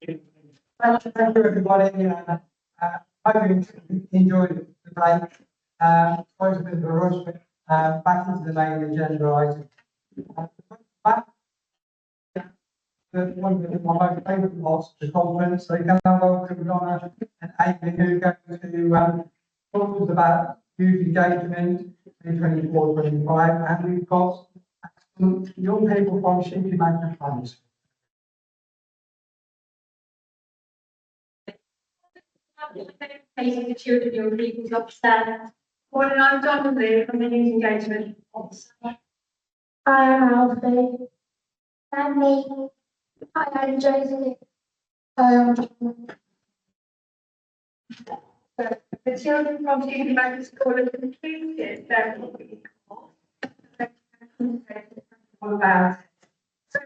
Well, thank you, everybody. Hope you enjoyed the break. Sorry, a bit of a rush, but back into the main agenda item. Back to one of my most favourite parts of the conference. So, can I welcome Donna and Amy, who are going to talk to us about youth engagement in 24-25, and we've got some young people from Shipley Magna Funds. Facing the children, young people's upstairs. Morning, I'm Donna Lee from the Youth Engagement Officer. I'm Alfie. I'm me. Hi, I'm Josie. The children from Shipley Magna School have completed their week about. So,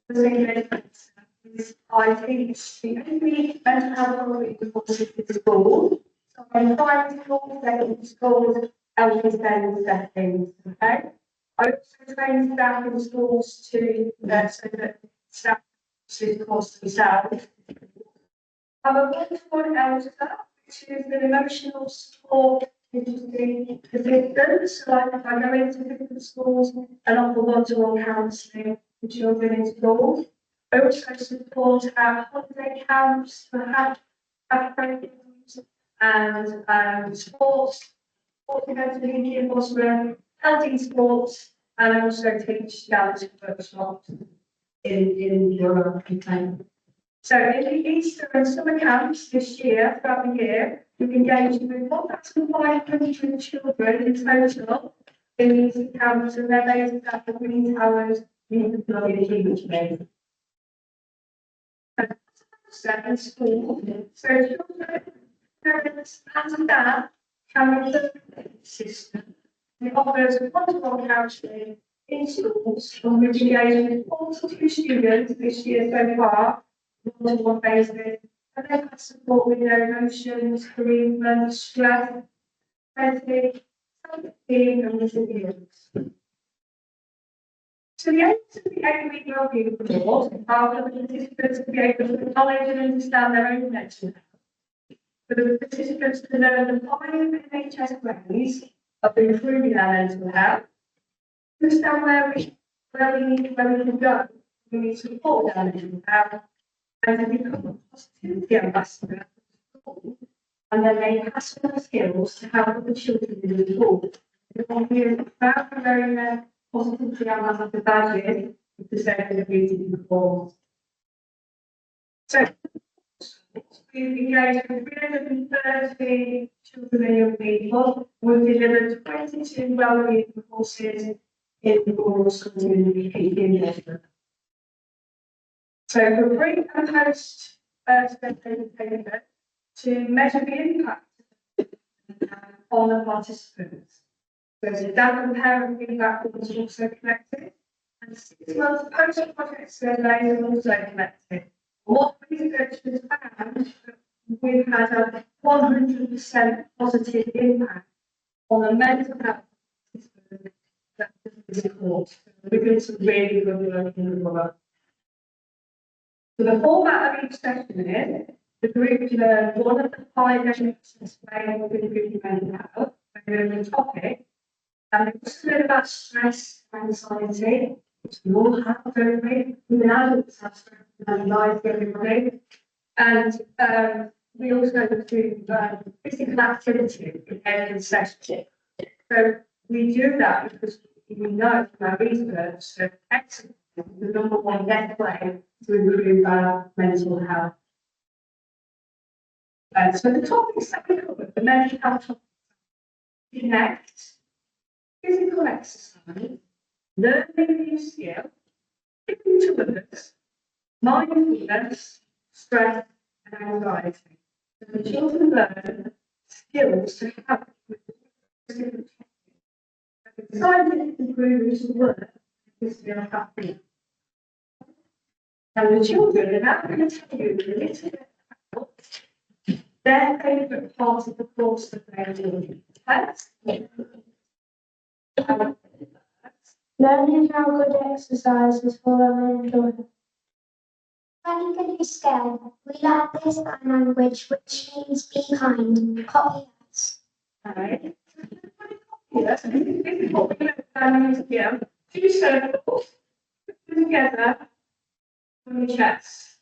the engagement is, I think, the only mental health course in school. So, I'm primary school, secondary schools, elementary settings. Okay. I also train staff in schools to so that staff to the course themselves. I'm a one-to-one elder, which is an emotional support assistant. So I go into different schools and offer one-to-one counselling for children in schools. I also support our holiday camps for half programs and sports events in the Boston, healthy sports, and I also teach dance workshops in Europe and time. So in the Easter and summer camps this year, throughout the year, we've engaged with 1,500 children in total in these camps, and they're based at the Green Towers in the Community. Seven schools. So children, parents, and staff can refer the system. It offers one-to-one counselling in schools, from which engaged with 42 students this year so far, one-to-one basis, and they can support with their emotions, bereavement, stress, fatigue, self-esteem, and resilience. So the aims of the 8-week wellbeing report are for the participants to be able to acknowledge and understand their own mental health, for the participants to learn the 5 NHS ways of improving our mental health, understand where we can go, we need to support our mental health, and then become a positivity ambassador, and then they pass on the skills to help the children in the school. We're about wearing their positivity ambassador badges with the second meeting performance. So we've engaged with 330 children and young people. We've delivered 22 wellbeing courses in the rural schools in the UK. So we'll bring and host paper to measure the impact on the participants. So the data and parent feedback was also collected, and 6 months post-project surveys are also collected. What research has found, we've had a 100% positive impact on the mental health participants that this report. We're doing some really good work in the work. So the format of each session is the group learn one of the 5 elements explained within group mental health, and the topic, and it's a bit about stress and anxiety, which we all have, don't we? Even adults have stress and anxiety every day. And we also do physical activity in every session. So we do that because we know from our research that exercise is the #1 best way to improve our mental health. So the topics that we covered, the mental health topics, connect, physical exercise, learning a new skill, giving to others, mindfulness, stress, and anxiety. So the children learn skills to help with different topics. Scientific improvements to work is still happening. And the children are now going to tell you a little bit about their favourite part of the course that they're doing. Learning how good exercise is for our enjoyment. Learning a new skill. We learn this sign language, which means be kind. Copy us. Right. Yes, this is what we learn here. Two circles together on the chest.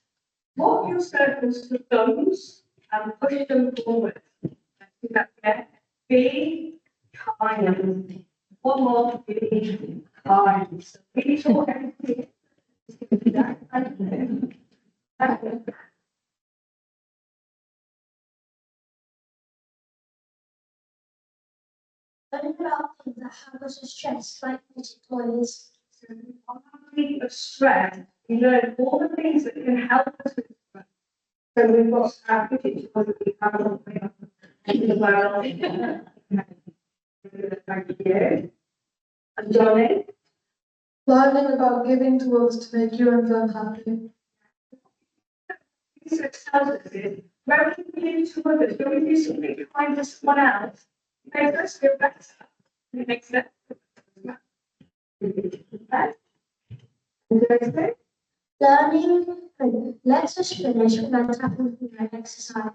Walk your circles to thumbs and push them forward. Do that again. Be kind. One more, be kind. So be sure everything is going to be that kind. Learning about things that have us stressed, like fidget toys. So on our week of stress, we learn all the things that can help us with stress. So we've got strategies that we have in the world. Thank you. And Johnny? Learning about giving to others to make you and them happy. So it tells us is, when we give to others, when we do something kind to someone else, it makes us feel better. It makes it. Right? Interesting? Learning lets us finish with our tapping exercise.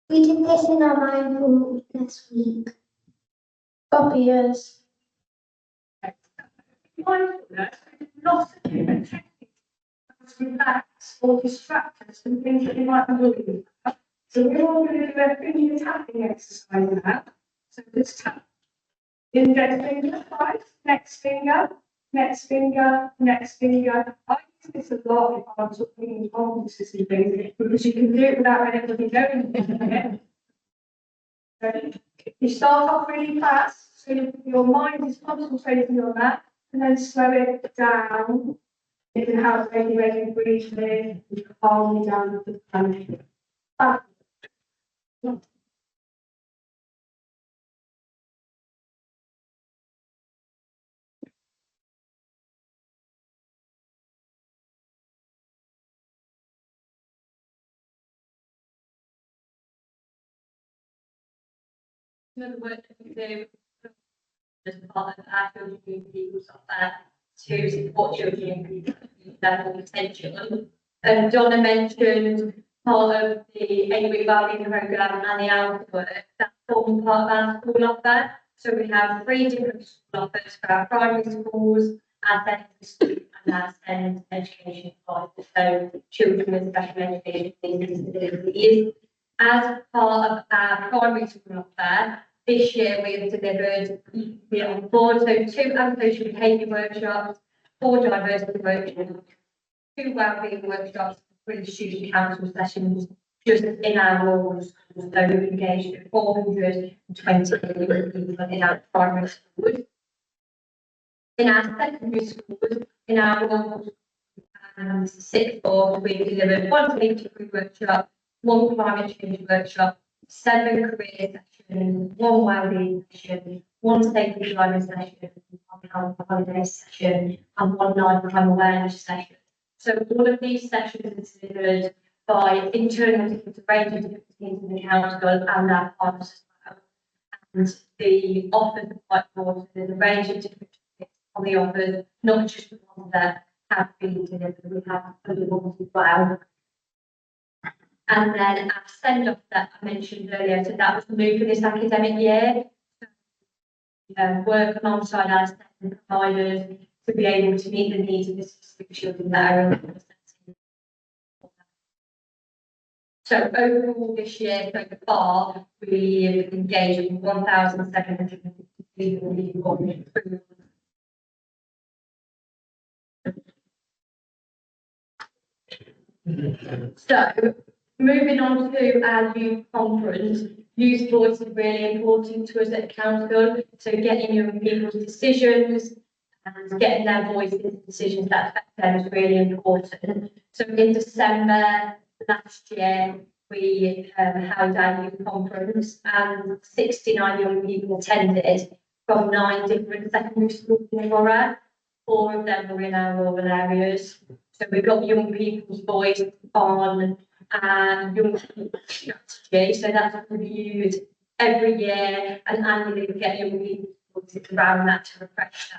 We did this in our mindfulness week. Copy us. Mindfulness is not a different technique to relax or distract us from things that we might be looking at. So we're all going to do a finger tapping exercise now. So just tap. Index finger twice, next finger, next finger, next finger. I use this a lot if I'm talking in conferences and things, because you can do it without anybody knowing. So you start off really fast, so your mind is concentrating on that, and then slow it down. It can help regulate your breathing, calm you down the planet. Another work that we do as part of our children and people's offer to support children and people with level potential. Donna mentioned part of the 8-week wellbeing programme and the outwork that form part of our school offer. So we have 3 different school offers for our primary schools, our secondary school and our SEND education providers. So children with special education needs and disabilities. As part of our primary school offer, this year we have delivered on board, so 2 social behaviour workshops, 4 diversity workshops, 2 wellbeing workshops, 3 student council sessions just in our rural schools. So we've engaged with 420 people in our primary schools. In our secondary schools, in our rural and 6th form, we delivered 1 leadership workshop, 1 climate change workshop, 7 career sessions, 1 wellbeing session, 1 safety driving session, 1 health holiday session, and 1 night crime awareness session. So all of these sessions are delivered by internal teams, a range of different teams in the council and our partners as well. And the offers are quite broad, so there's a range of different topics on the offers, not just the ones that have been delivered, we have other ones as well. And then our send-off that I mentioned earlier, so that was new for this academic year. Work alongside our SEND providers to be able to meet the needs of the specific children that are in the setting. So overall this year, so far, we've engaged with 1,750 people. So moving on to our youth conference, youth voice is really important to us at council. So getting young people's decisions and getting their voice in decisions that affect them is really important. So in December last year, we held our youth conference and 69 young people attended from 9 different secondary schools in the borough. 4 of them were in our rural areas. So we've got young people's voice on young people's strategy. So that's reviewed every year, and annually we get young people's voices around that to refresh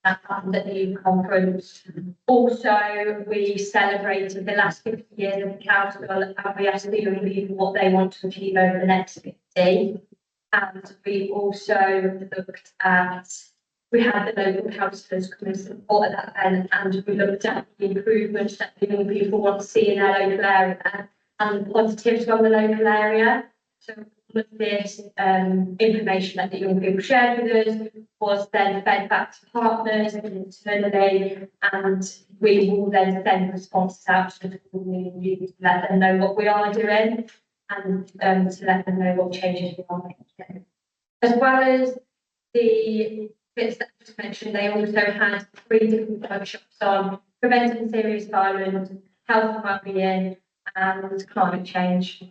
that happened at the youth conference. Also, we celebrated the last 50 years of the council, and we asked the young people what they want to achieve over the next 50. And we also looked at, we had the local councillors come and support that event, and we looked at the improvements that the young people want to see in their local area and the positives from the local area. So all of this information that the young people shared with us was then fed back to partners internally, and we will then send responses out to the community to let them know what we are doing and to let them know what changes we are making. As well as the bits that I just mentioned, they also had 3 different workshops on preventing serious violence, health and wellbeing, and climate change.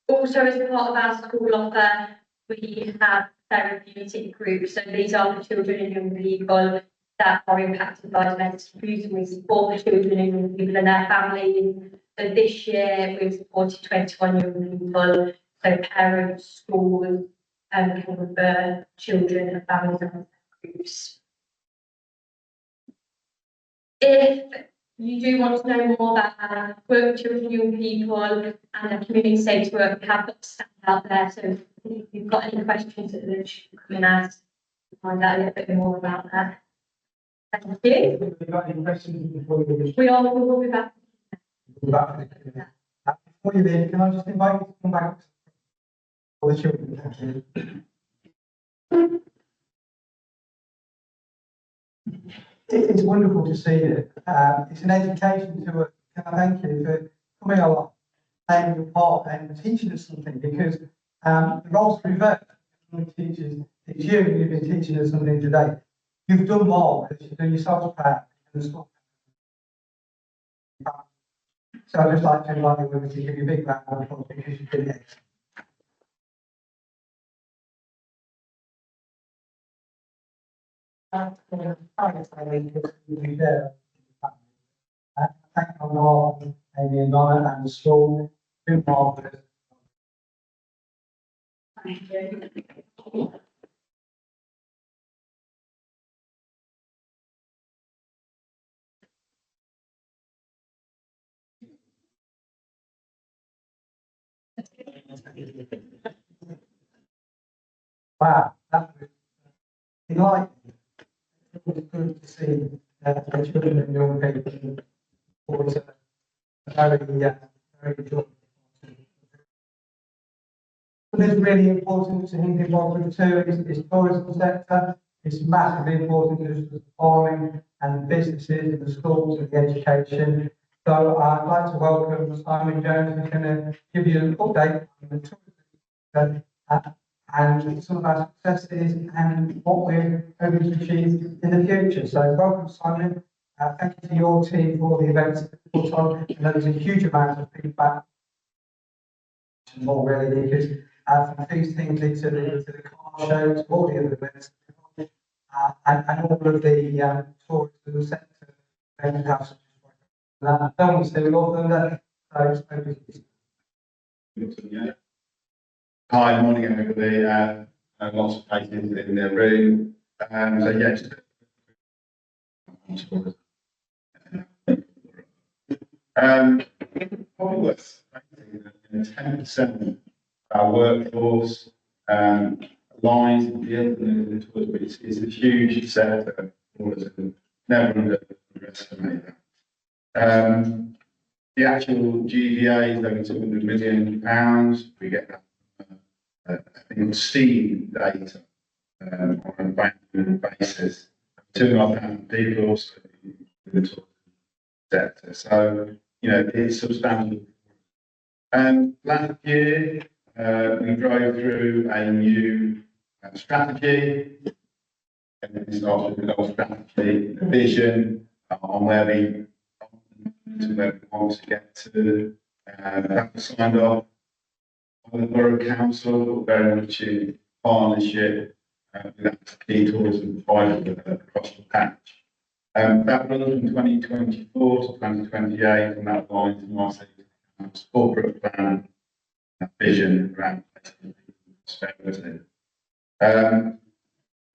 Also, as part of our school offer, we have therapeutic groups. So these are for children and young people that are impacted by domestic abuse, and we support the children and young people and their families. So this year we've supported 21 young people, so parents, schools, and can refer children and families and groups. If you do want to know more about our work with children and young people and the community safety work, we have got to stand out there. So if you've got any questions that you should come and ask, find out a little bit more about that. Thank you. Have you got any questions before you leave? We will be back. Before you leave, can I just invite you to come back for the children? It's wonderful to see it. It's an education to us. Can I thank you for coming along, playing your part and teaching us something, because the roles reversed. Teachers, it's you, you've been teaching us something today. You've done more because you've done yourselves proud and stuff. So I'd just like to invite you over to give you a big round of applause because you did it. Thank you all, Amy and Donna and the school. Been marvellous. Thank you. Wow, that was enlightening. It was good to see the children and young people. It was a very good. What is really important to Hinkley Bottom too is tourism sector. It's massively important to the farming and businesses and the schools and the education. So I'd like to welcome Simon Jones, who's going to give you an update on the tourism and some of our successes and what we're hoping to achieve in the future. So welcome, Simon. Thank you to your team for the events that you put on. And there was a huge amount of feedback. More really, because from these things to the car shows, all the other events, and all of the tourism sector, and have don't want to do all of them. Hi, morning everybody. Lots of faces in the room. So yes, probably worth stating that 10% of our workforce lies in the tourism. It's a huge sector of tourism. Never underestimate that. The actual GVA is over £200 million. We get that. I think obscene data on an abandonment basis. 2,500 people also in the tourism sector. So, you know, it's substantial. Last year, we drove through a new strategy, and this started with our strategy, the vision on where we want to get to. That was signed off by the Borough Council, very much in partnership with that key tourism provider across the patch. That runs from 2024 to 2028, and that lines in our corporate plan, vision around prosperity.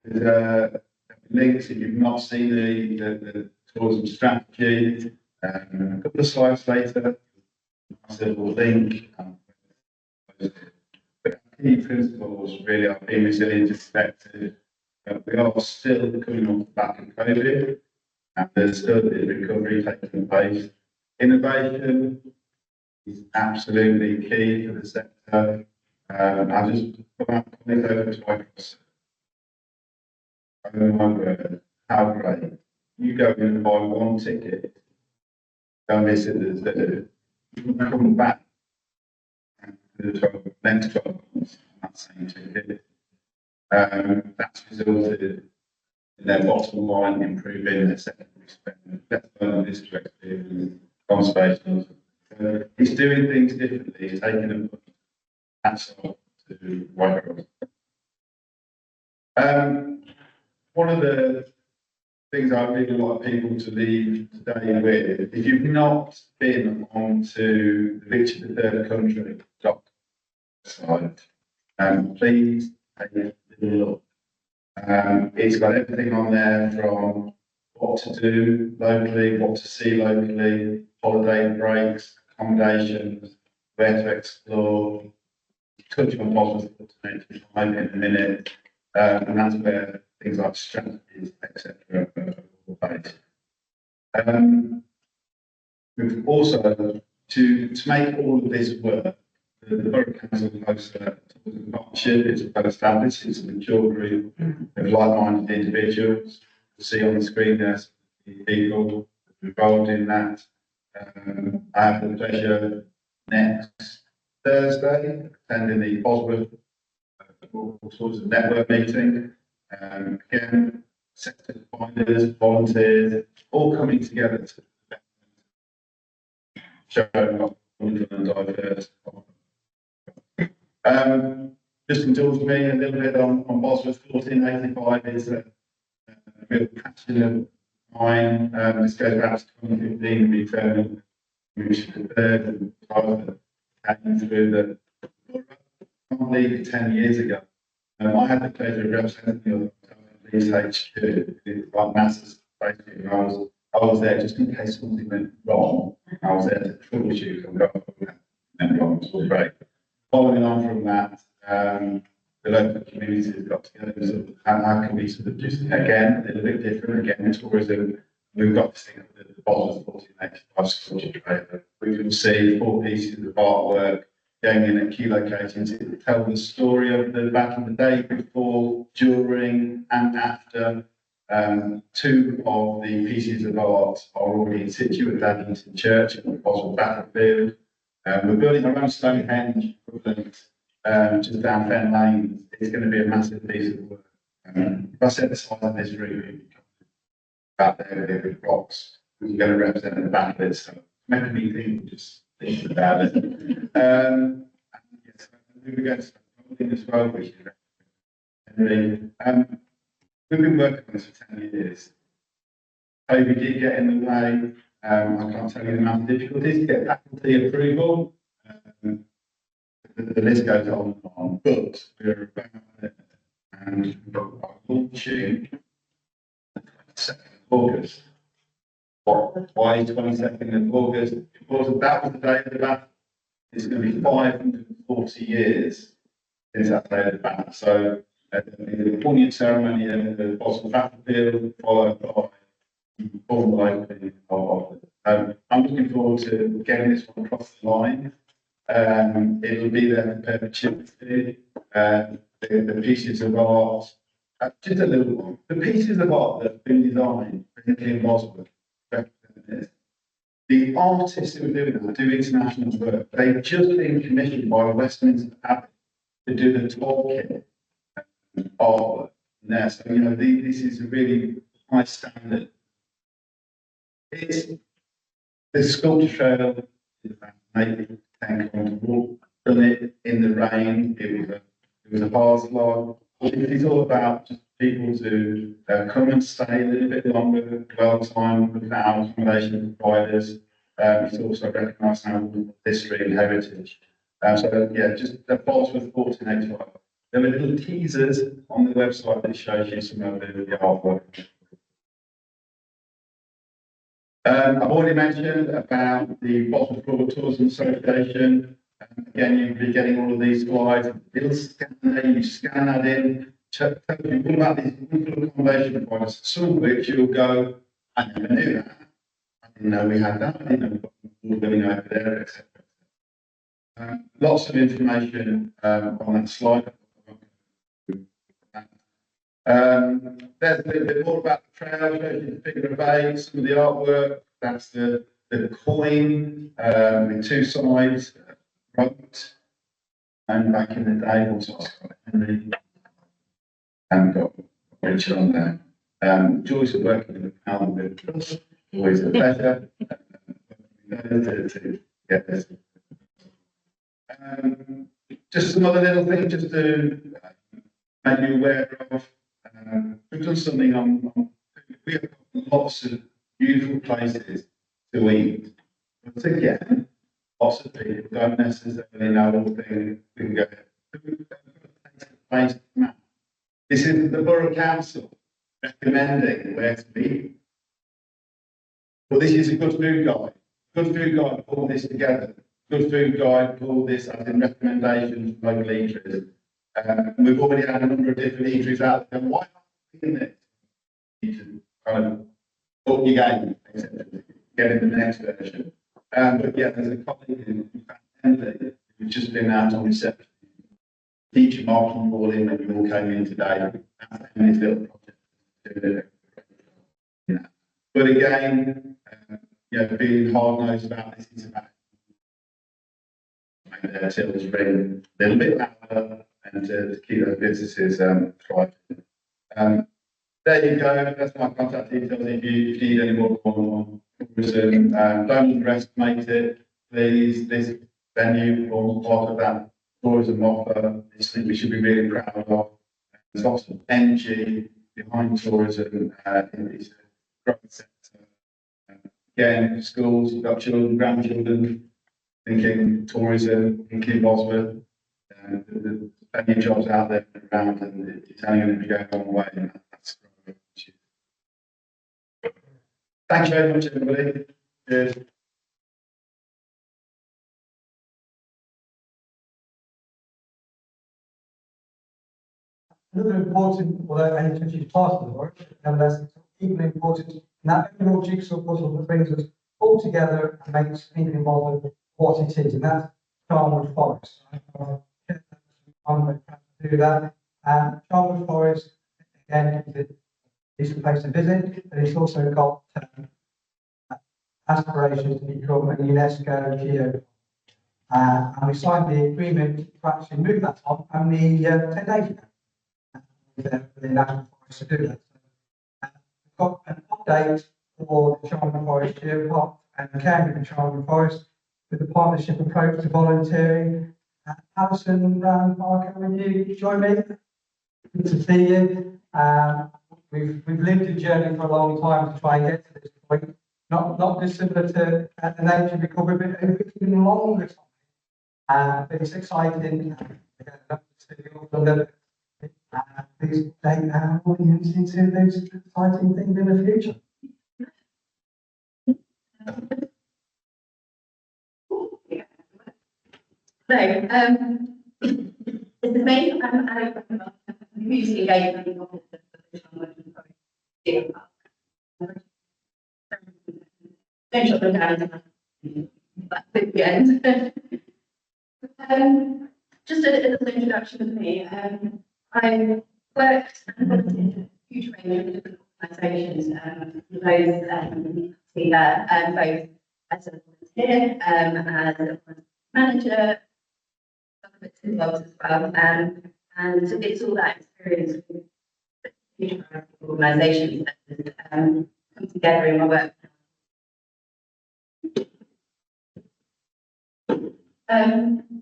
There's links if you've not seen the tourism strategy. A couple of slides later, I said we'll link. But key principles really are being resilient, effective. We are still coming off the back of COVID, and there's still a bit of recovery taking place. Innovation is absolutely key for the sector. I just put my point over to my boss. Oh my word, how great. You go in and buy one ticket, don't miss it, you can come back to the next 12 months on that same ticket. That's resulted in their bottom line improving, their secondary spend, better than district experience, conservation. He's doing things differently, he's taking a that's all to White. One of the things I really like people to leave today with, if you've not been onto the Richard III Country site, please take a look. It's got everything on there from what to do locally, what to see locally, holiday breaks, accommodations, where to explore, touch on positive in a minute, and that's where things like strategies, etc. are based. We've also, to make all of this work, the Borough Council hosts a partnership. It's well established, it's a mature group of like-minded individuals. You'll see on the screen there's people involved in that. I have the pleasure next Thursday attending the Bosworth all sorts of network meeting. Again, sector finders, volunteers, all coming together to show how wonderful and diverse. Just indulge me a little bit on Bosworth 1485 is a real passion of mine. This goes back to 2015, the return which the third and came through the league 10 years ago. I had the pleasure of representing the police HQ, like NASA's basically. I was there just in case something went wrong. I was there to troubleshoot and go and wrong, it was great. Following on from that, the local community has got together and sort of, how can we sort of just, again, a little bit different, again, tourism. We've got this thing at the Bosworth 1485 sculpture trailer. We can see 4 pieces of artwork going in at key locations. It tells the story of the back in the day, before, during, and after. 2 of the pieces of art are already in situ at Dadington Church and the Bosworth battlefield. We're building our own Stonehenge equivalent just down Fen Lane. It's going to be a massive piece of work. If I set the size of this room, about there with rocks, we're going to represent the back of it. So making me think, just thinking about it. Yes, we're going to start as well, which is we've been working on this for 10 years. COVID did get in the way. I can't tell you the amount of difficulties to get faculty approval. The list goes on and on, but we're about it, and we're launching the 22nd of August. Why 22nd of August? Because that was the day of the battle. It's going to be 540 years since that day of the battle. So the poignant ceremony at the Bosworth battlefield, followed by the full opening of it. I'm looking forward to getting this one across the line. It'll be there for perpetuity. The pieces of art, just a little one. The pieces of art that have been designed, particularly in Bosworth, the artists who are doing that do international work. They've just been commissioned by Westminster Abbey to do the toolkit artwork there. So, you know, this is a really high standard. It's the sculpture trail is about making 10 kilometres walk. Done it in the rain. It was a hard slog. It is all about just people to come and stay a little bit longer, dwell time with our accommodation providers. It's also recognised our history and heritage. So yeah, just the Bosworth 1485. There are little teasers on the website that shows you some of the artwork. I've already mentioned about the Bottom Floor Tourism Association. Again, you'll be getting all of these slides. Little scan there, you scan that in. Tell you all about these wonderful accommodation points, some of which you'll go, I never knew that. I didn't know we had that. I didn't know we were living over there, etc. Lots of information on that slide. There's a little bit more about the trail, shows you the figure of 8, some of the artwork. That's the coin with 2 sides, right, and back in the day, also Scott Henry, and got Richard on there. Joys of working with the pound with always a pleasure to get this. Just some other little things just to make you aware of. We've done something on we have lots of beautiful places to eat. But again, lots of people don't necessarily know all the things we can go. This is the Borough Council recommending where to eat. But this is a good food guide. Good food guide pulled this together. Good food guide pulled this as in recommendations from local eateries. We've already had a number of different eateries out there. Why not in it? You need to kind of up your game, etc. Get into the next version. But yeah, there's a colleague in Emily who's just been out on reception. Teaching marketing all in when you all came in today. That's Emily's little project. Yeah. But again, being hard nosed about this is about make their tills ring a little bit louder and to keep those businesses thriving. There you go. That's my contact details. If you need any more on tourism, don't underestimate it. Please, this venue forms part of that tourism offer. It's something we should be really proud of. There's lots of energy behind tourism. It's a growing sector. Again, schools, you've got children, grandchildren, thinking tourism, thinking Bosworth. There's plenty of jobs out there around, and it's only going to be going a long way. And that's great. Thank you very much, everybody. Cheers. Another important, although NHS is part of the work, nevertheless, it's equally important in that overall jigsaw puzzle that brings us all together and makes England involved with what it is, and that's Charnwood Forest. I'm going to do that. Charnwood Forest, again, is a place to visit, but it's also got aspirations to become a UNESCO geo. And we signed the agreement to actually move that on only 10 days ago. The National Forest to do that. We've got an update for the Charnwood Forest Geopark and caring for Charnwood Forest with the partnership approach to volunteering. Alison Parker, will you join me? Good to see you. We've lived a journey for a long time to try and get to this point. Not dissimilar to the nature recovery, but over even longer time. But it's exciting. Please take our audience into those exciting things in the future. So, this is me. I'm Alex. I'm usually engaged in the office of the Charnwood Forest Geopark. Don't shut them down. That's at the end. Just a little introduction of me. I worked and volunteered in a huge range of different organisations, those see there, both as a volunteer, as a manager, other bits and bobs as well, and it's all that experience with huge variety of organisations that come together in my work.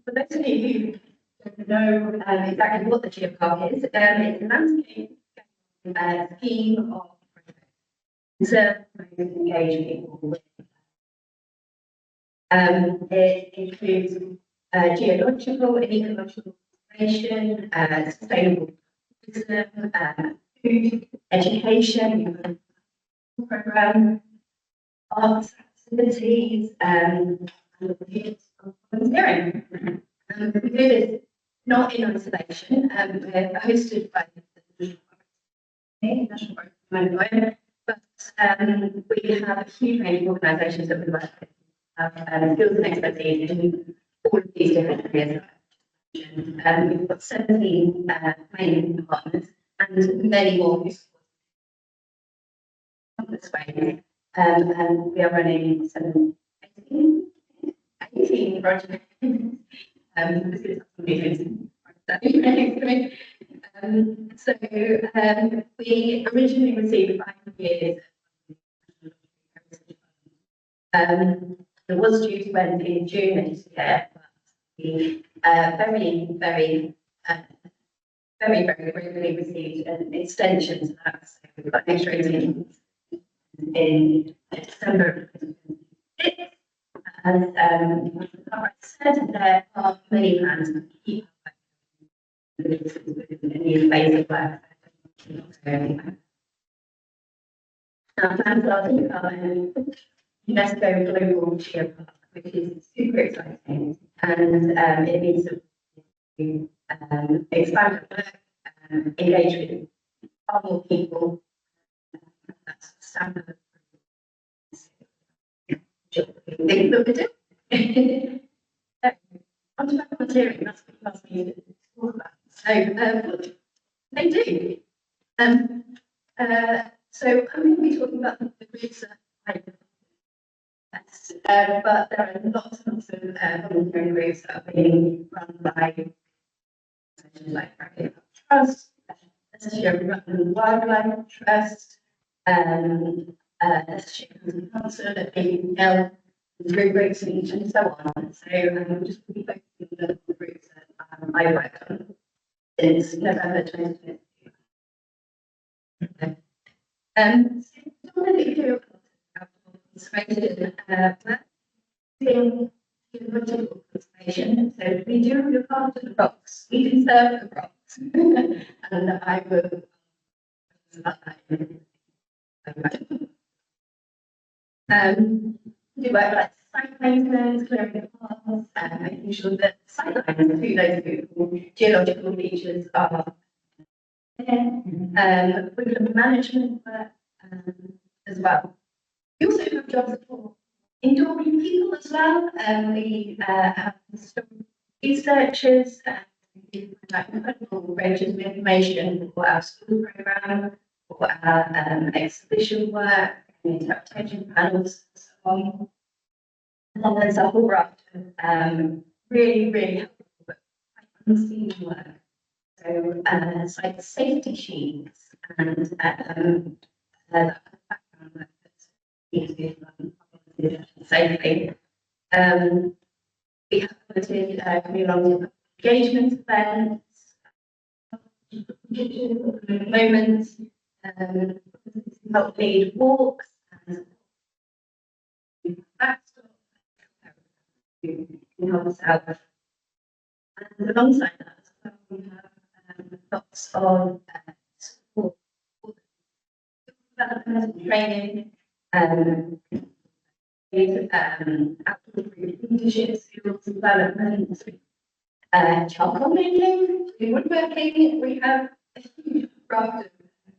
For those of you who don't know exactly what the Geopark is, it's a landscape scheme of conserve and engage people with. It includes geological and ecological conservation, sustainable tourism, food, education, program, arts activities, and volunteering. We do this not in isolation. We're hosted by the National Growth Management, but we have a huge range of organisations that we work with, have skills and expertise in all of these different areas. We've got 17 main departments and many more this way. And we are running 18 projects. So we originally received 5 years. It was due to end in June this year, but we very regularly received an extension to that. So we've got an extra 18 months in December of 2026. And like I said, there are many plans to keep a new phase of work. Our plans are to become UNESCO Global Geopark, which is super exciting, and it means that we expand our work, engage with far more people. That's the standard. Think that we do. On to volunteering, that's what you asked me to talk about. So, they do. So I'm going to be talking about the groups that I but there are lots and lots of volunteering groups that are being run by like Trust, Rutland Wildlife Trust, Association Council at BL, groups and so on. So I'm just really focusing on the groups that I work on since November 2022. So we do conservation conservation. So we do look after the rocks. We conserve the rocks, and I will. We work like site maintenance, clearing the paths, making sure that sightlines to those beautiful geological features are there. We look at management work as well. We also have jobs for indoor people as well. We have researchers, we have incredible ranges of information for our school programme, for our exhibition work, interpretation panels, and so on. And then there's a whole raft of really helpful but unseen work. So site safety sheets and background work safely. We have committed community engagement events, moments, help lead walks, and backstop can help us out. And alongside that as well, we have lots of support, development, training, leadership skills development, charcoal making, woodworking. We have a huge raft of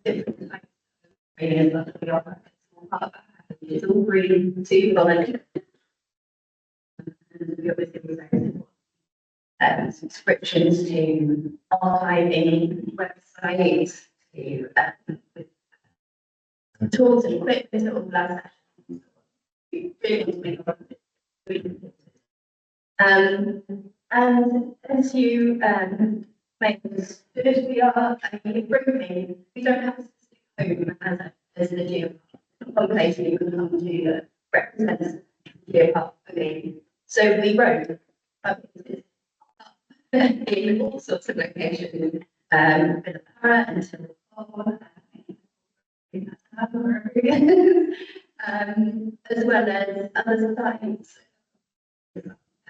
different types of training that we offer. It's all really super volunteer. And we always give subscriptions to archiving websites, to tools and equipment, all that. And as you may have understood, we are improving. We don't have a specific home as a geopark. One place you can come to that represents geopark for me. So we grow in all sorts of locations, Para until as well as other sites.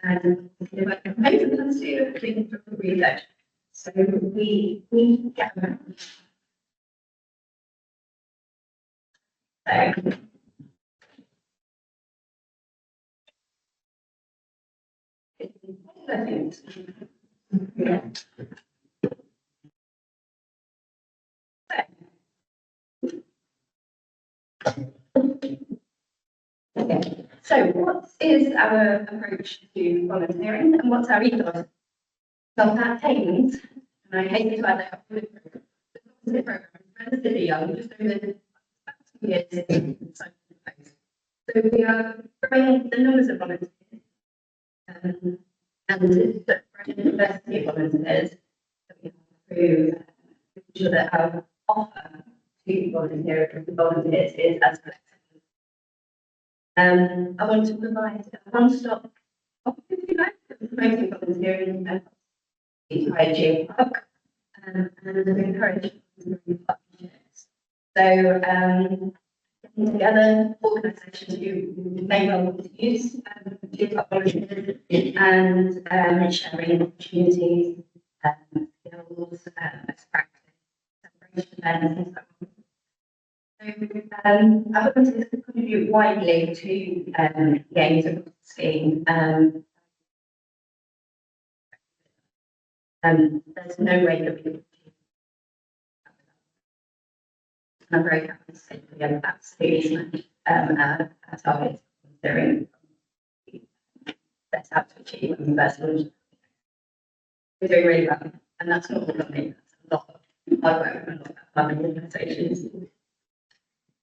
And they work on maintenance too, cleaning from research. So we get around. So, yeah. Okay, so what is our approach to volunteering and what's our ethos? Well, that means, and I hate to add that, the program is relatively young, just over 2 years. So we are growing the numbers of volunteers and the diversity of volunteers that we have through ensure that our offer to volunteers is as flexible. I want to provide a one-stop opportunity for promoting volunteering at the IGA Park and to encourage partnerships. So, getting together organisations who may well want to use volunteers and sharing opportunities, skills, best practice, separation events, and so on. So, I want to contribute widely to the aims of the scheme. There's no way that we can achieve that. And I'm very happy to say that we have absolutely smashed our targets during set out to achieve when we first launched. We're doing really well, and that's not all of me, that's a lot of hard work from a lot of other organisations.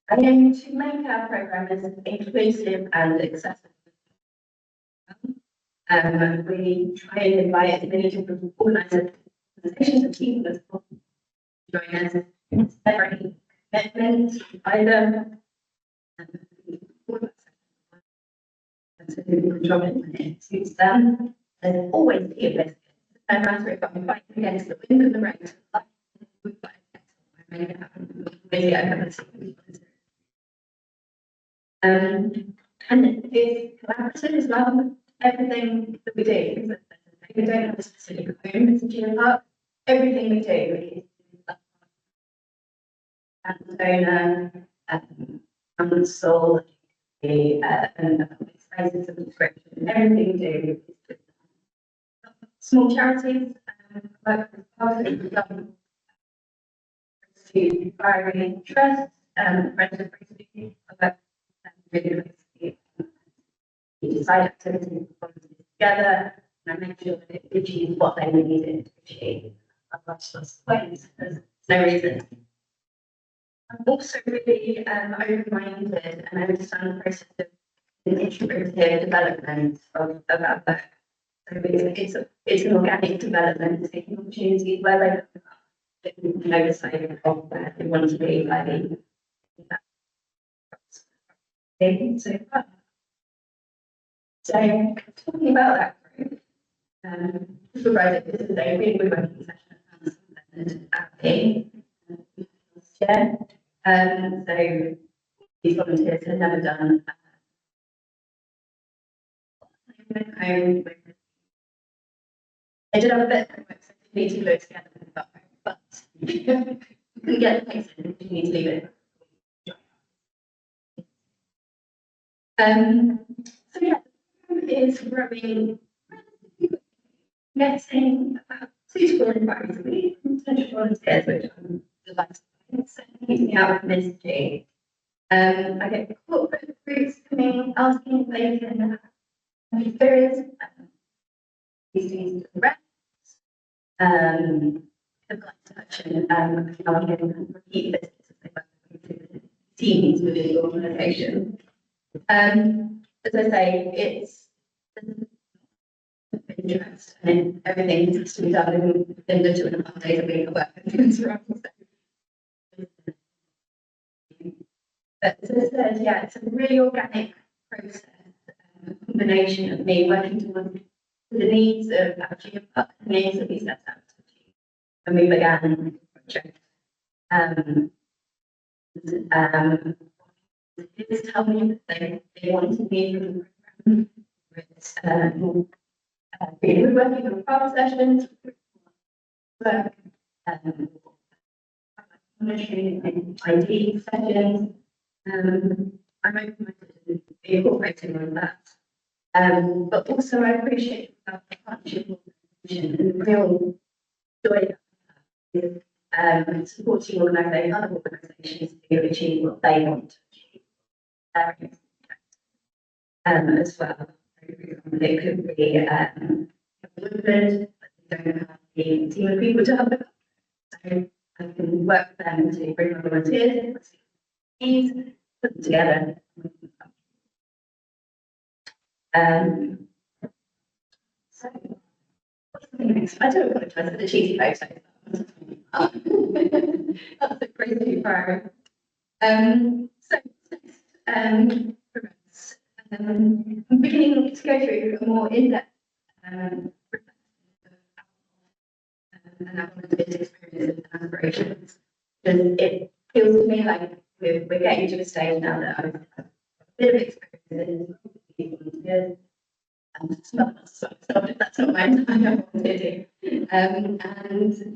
And then to make our programme as inclusive and accessible, we try and invite as many different organisations and people as possible to join us. It's very commitment, either so people join it when it suits them. There's always be a risk. No matter if I'm fighting against the wind and the rain, we've got to make it happen. Maybe I haven't seen it. And it's collaborative as well. Everything that we do, we don't have a specific home as a geopark. Everything we do is landowner, council, and public spaces of description. Everything we do is small charities, work with public government to inspiring trust, friends of basically, really we decide activities together and make sure that it achieves what they need it to achieve. Otherwise, that's ways. There's no reason. I'm also really open-minded and I understand the process of the iterative development of our work. So it's an organic development, taking opportunities where they can oversight of where they want to be by the so talking about that group, supervisor, this is a really good working session at so these volunteers have never done I did have a bit of homework, so you need to do it together, but you can get the pace in if you need to leave it. So yeah, is growing, getting about 2 to 4 inquiries a week from potential volunteers, which I'm delighted by. So keeps me out of messaging. I get corporate groups coming, asking if they can have experience. These things to the reps. I've got in touch and I'm getting repeat visits as they work with teams within the organisation. As I say, it's interest and everything has to be done in the 2.5 days a week of work. But as I said, yeah, it's a really organic process, a combination of me working towards the needs of actually the needs that we set out to achieve when we began the project. Just tell me that they wanted me from the program. We were working on 5 sessions, work, monitoring and ID sessions. I'm open-minded to incorporating all of that. But also I appreciate about the partnership organisation and the real joy that I have with supporting other organisations to achieve what they want to achieve. As well. It could be a movement, but they don't have the team of people to help them. So I can work with them to bring on volunteers, put them together. So what's the next? I do apologise for the cheesy photo. That's a crazy fire. So next, I'm beginning to go through a more in-depth and I wanted to experience and aspirations. Because it feels to me like we're getting to a stage now that I've had a bit of experience in that's not my time I want to do. And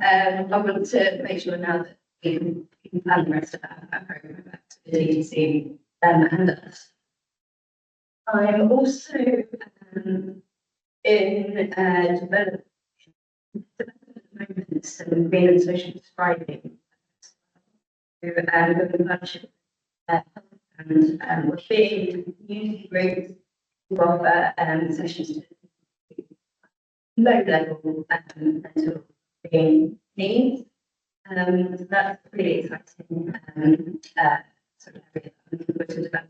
I want to make sure now that we can plan the rest of our program activity to see them and us. I'm also in development moments and being in social prescribing with a partnership and we're being community groups who offer sessions to low level mental being needs. So that's really exciting sort of area that I'm looking to develop.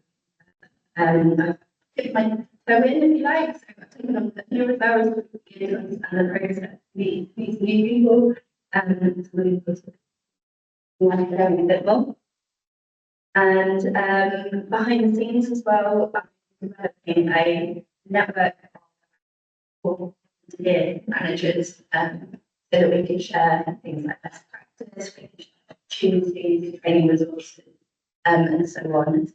I've dipped my toe in, if you like, so I've taken on a few referrals to understand the process, meet these new people, and really learn a bit more. And behind the scenes as well, I'm developing a network of volunteer managers so that we can share things like best practice, we can share opportunities, training resources, and so on.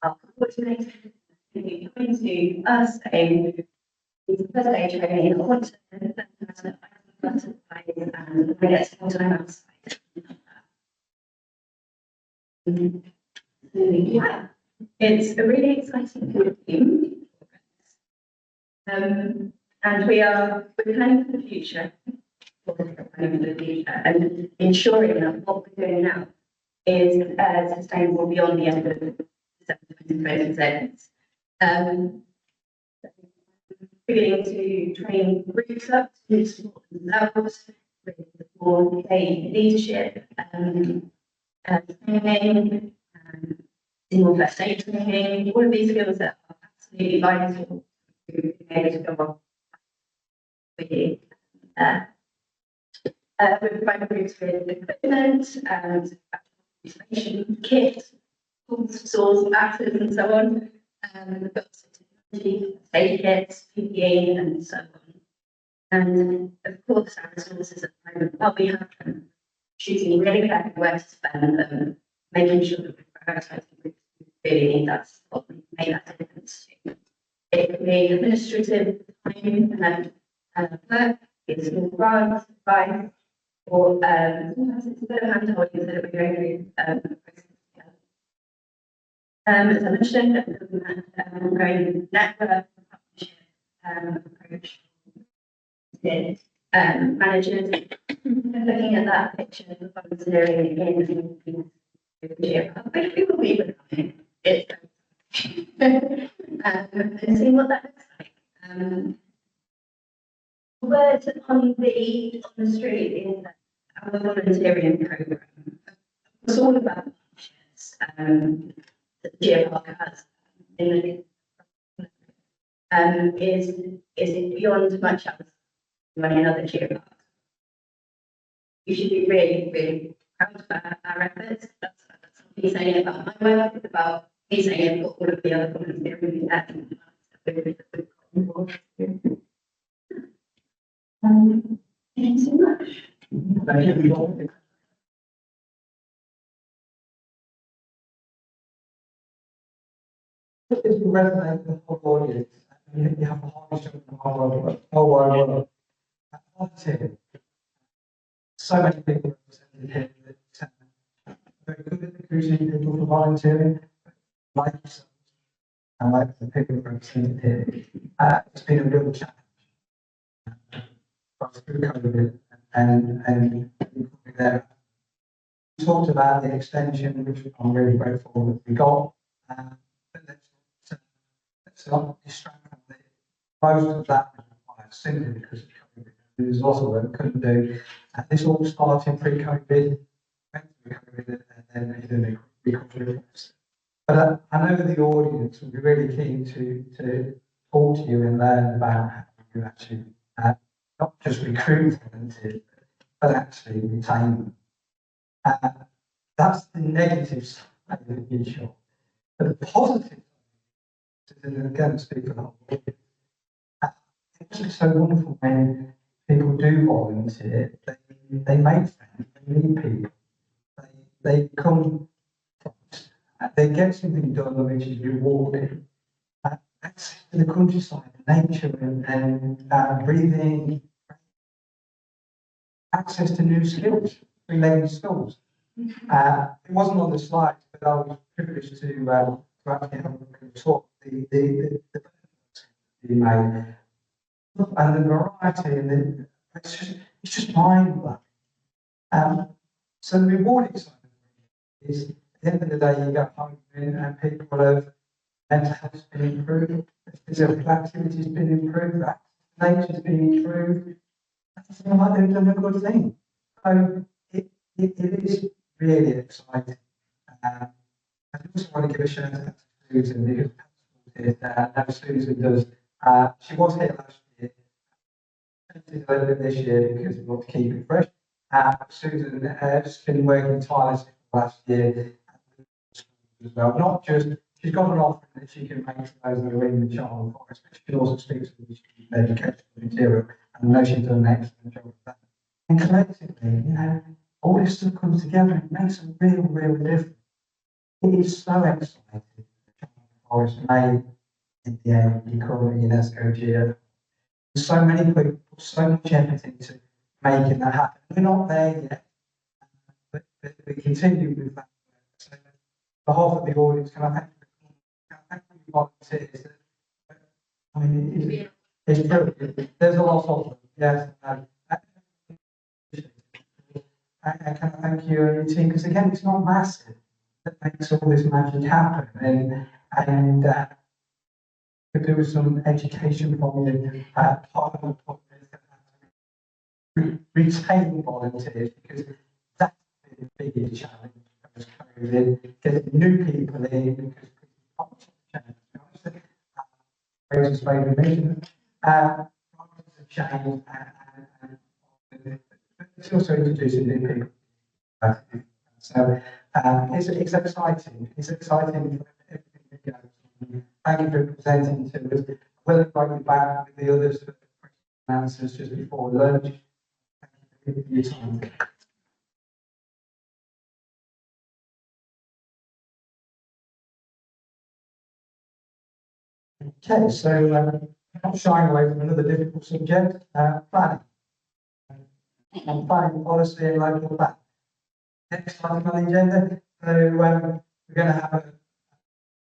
Our coordinator coming to us saying, it's a first aid training, I want to learn how to butterflies and I get more time outside. Yeah, it's a really exciting team. And we're planning for the future. And ensuring that what we're doing now is sustainable beyond the end of the 2026. Beginning to train groups up to support themselves with more leadership, training, more first aid training, all of these skills that are absolutely vital to be able to go on with you. We provide groups with equipment and participation kit, tools, saws, axes, and so on. We've got technology, aid kits, PPE, and so on. And of course, our resources at the moment, what we have them, choosing really carefully where to spend them, making sure that we're prioritising groups who really need that support and make that difference. It can be administrative time and work, it's small grants, advice, or sometimes it's a bit of hand-holding so that we're going through the process together. As I mentioned, I'm going network partnership approach with managers, looking at that picture of volunteering in which we will be with it, and see what that looks like. Word on the street is that our volunteering program. It's all about partnerships that the GFR has in the is beyond much else than any other GFR. We should be really, really proud of our efforts. That's not me saying about my work, it's about me saying about all of the other volunteering that thank you so much. Thank you. If you resonate with the whole audience, and you have a whole show from the whole world, volunteer. so many people represented here that very good at recruiting people for volunteering, like yourselves, and like the people represented here. It's been a real challenge. Both through COVID and there. We talked about the extension, which I'm really grateful that we got. But let's not distract from it. Most of that was required simply because of COVID. There's lots of work we couldn't do. And this all started pre-COVID, went through COVID, and then hit a recovery. But I know the audience will be really keen to talk to you and learn about how you actually not just recruit volunteers, but actually retain them. That's the negative side of the issue. But the positive side, and again, speak for the whole audience, it's just so wonderful when people do volunteer, they make friends, they meet people, they come, they get something done which is rewarding. Access to the countryside, nature, and breathing, access to new skills, related skills. It wasn't on the slide, but I was privileged to actually have a look and talk the you made, and the variety, and it's just mind blowing. So the rewarding side of it is, at the end of the day, you go home and people have mental health's been improved, physical activity's been improved, nature's been improved. I feel like they've done a good thing. So it is really exciting. I also want to give a shout out to Susan because Susan does. She was here last year. She's a little bit this year because we want to keep it fresh. Susan has been working tirelessly for last year as well. Not just, she's got an offering that she can make to those that are in the child forest, but she also speaks to the educational material, and I know she's done an excellent job of that. And collectively, all this stuff comes together and makes a real difference. It is so exciting. The child forest may, in the end, become a UNESCO GEO. So many people, so much effort into making that happen. We're not there yet, but we continue with that. So, on behalf of the audience, can I thank you volunteers? I mean, it's brilliant. There's a lot of them, yes. And can I thank you and your team? Because again, it's not massive that makes all this magic happen. And if there was some education from you, part of the retain volunteers, because that's been the biggest challenge post COVID, getting new people in, because people change. Raises motivation, have changed, and it's also introducing new people. So it's exciting. It's exciting for everything that goes. Thank you for presenting to us. We'll invite you back with the others for questions and answers just before lunch. Thank you for your time. Okay, so not shying away from another difficult subject, planning. And planning policy and local plan. Next item on the agenda, so we're going to have a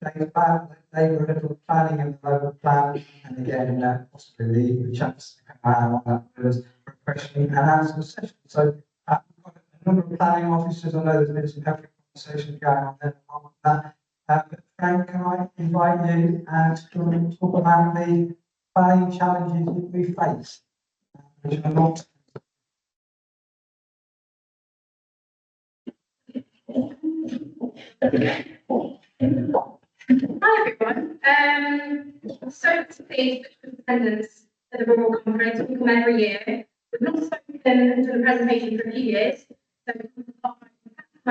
day about neighbourhood planning and local plan, and again, possibly the chance to come out on that as a question and answer session. So we've got a number of planning officers. I know there's been some helpful conversations going on there on that. But Frank, can I invite you to talk about the planning challenges that we face, which are not. Hi everyone. So pleased with attendance at the Rural Conference. We come every year. We've not spoken and done a presentation for a few years. So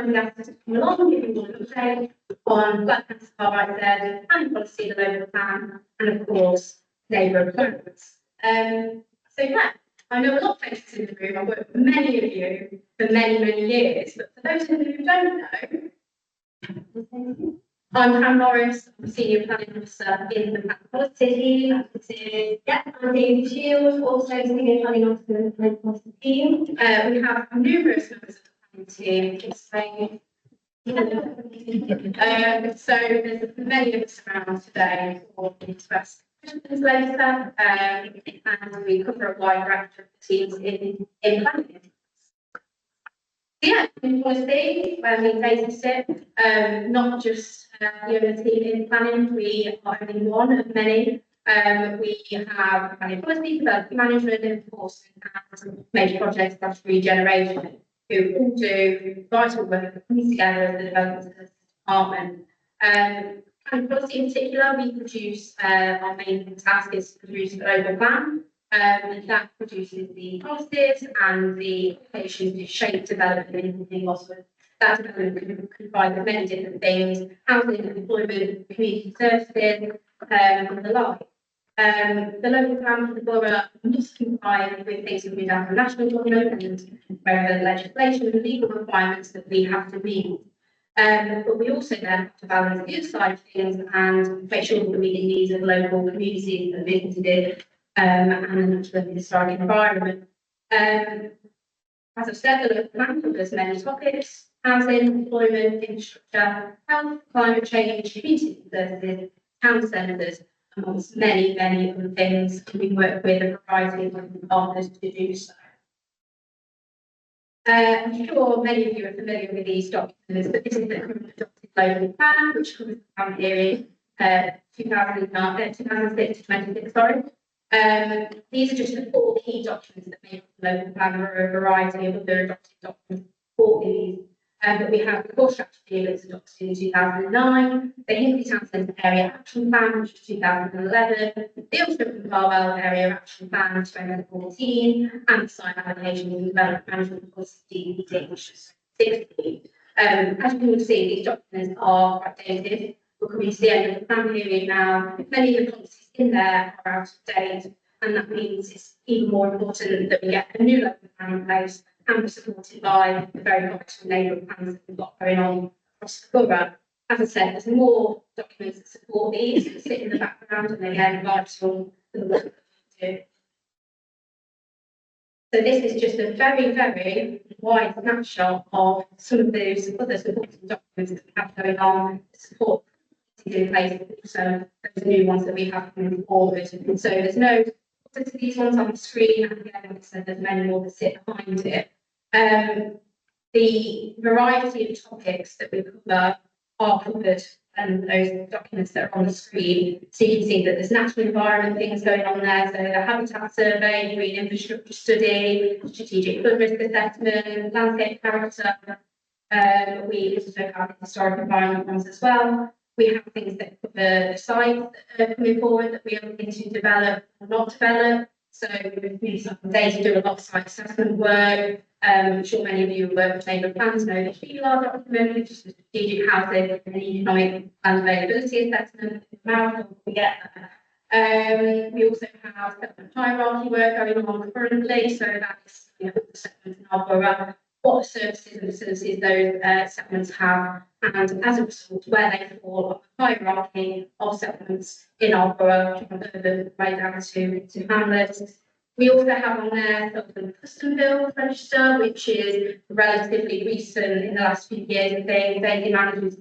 we asked us to come along, give you an update on Black Cancer Right There, planning policy, the local plan, and of course, neighbourhood plans. So yeah, I know a lot of faces in the room. I've worked with many of you for many years, but for those of you who don't know, I'm Pam Morris, I'm Senior Planning Officer in the Planning Policy. Yeah, I'm David Shield, also senior planning officer in the planning policy team. We have numerous members of the planning team. So there's many of us around today for the express questions later, and we cover a wide range of teams in planning. Yeah, in policy, where we data sit, not just the only team in planning, we are only one of many. We have planning policy, development management, enforcement, and major projects such as regeneration, who all do vital work coming together as the development of the department. Planning policy in particular, we produce our main task is to produce a global plan. And that produces the policies and the applications to shape development in Boston. That development can provide many different things: housing, employment, community services, and the like. The local plan for the borough must comply with things agreed down from national government and relevant legislation and legal requirements that we have to meet. But we also then have to balance the other side of things and make sure that we meet the needs of local communities and businesses. And the natural historic environment. As I've said, the local plan covers many topics: housing, employment, infrastructure, health, climate change, community services, town centres, amongst many, many other things. We work with a variety of different partners to do so. I'm sure many of you are familiar with these documents, but this is the current adopted local plan, which covers the plan period 2006 to 26, sorry. These are just the 4 key documents that make the local plan. There are a variety of other adopted documents for these. But we have the core strategy that was adopted in 2009, the Hinkley Town Centre Area Action Plan, which was 2011, the Ulster and Barwell Area Action Plan, 2014, and the Site Allocation and Development Management Policy, DPD, which was 16. As you can see, these documents are quite dated. We're coming to the end of the plan period now. Many of the policies in there are out of date, and that means it's even more important that we get a new local plan in place and be supported by the very vital neighbourhood plans that we've got going on across the borough. As I said, there's more documents that support these that sit in the background, and again, vital for the work that we do. So this is just a very, very wide snapshot of some of those other supporting documents that we have going on to support in place, so those new ones that we have coming forward. And so there's no to these ones on the screen, and again, like I said, there's many more that sit behind it. The variety of topics that we cover are covered in those documents that are on the screen. So you can see that there's natural environment things going on there. So the habitat survey, green infrastructure study, strategic flood risk assessment, landscape character. We also have historic environment ones as well. We have things that cover the sites that are coming forward that we are looking to develop or not develop. So we data do a lot of site assessment work. I'm sure many of you who work with neighbourhood plans know the HBBC document, which is the strategic housing and economic and availability assessment. We get that. We also have settlement hierarchy work going on currently, so that's the settlements in our borough, what services and facilities those settlements have, and as a result, where they fall on the hierarchy of settlements in our borough, from urban right down to hamlets. We also have on there the custom build register, which is relatively recent in the last few years. They manages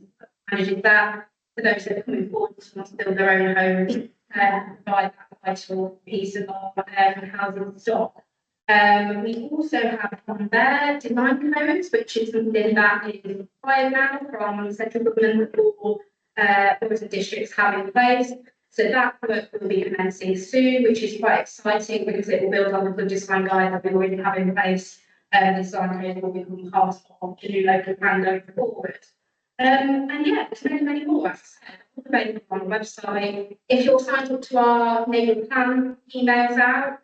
that for those that are coming forward to want to build their own homes and provide that vital piece of our housing stock. We also have on there design codes, which is something that is required now from central government or boroughs and districts have in place. So that work will be commencing soon, which is quite exciting because it will build on the design guide that we already have in place. The design code will become part of the new local plan going forward. And yeah, there's many, many more. As I said, available on the website. If you're signed up to our neighbourhood plan emails out,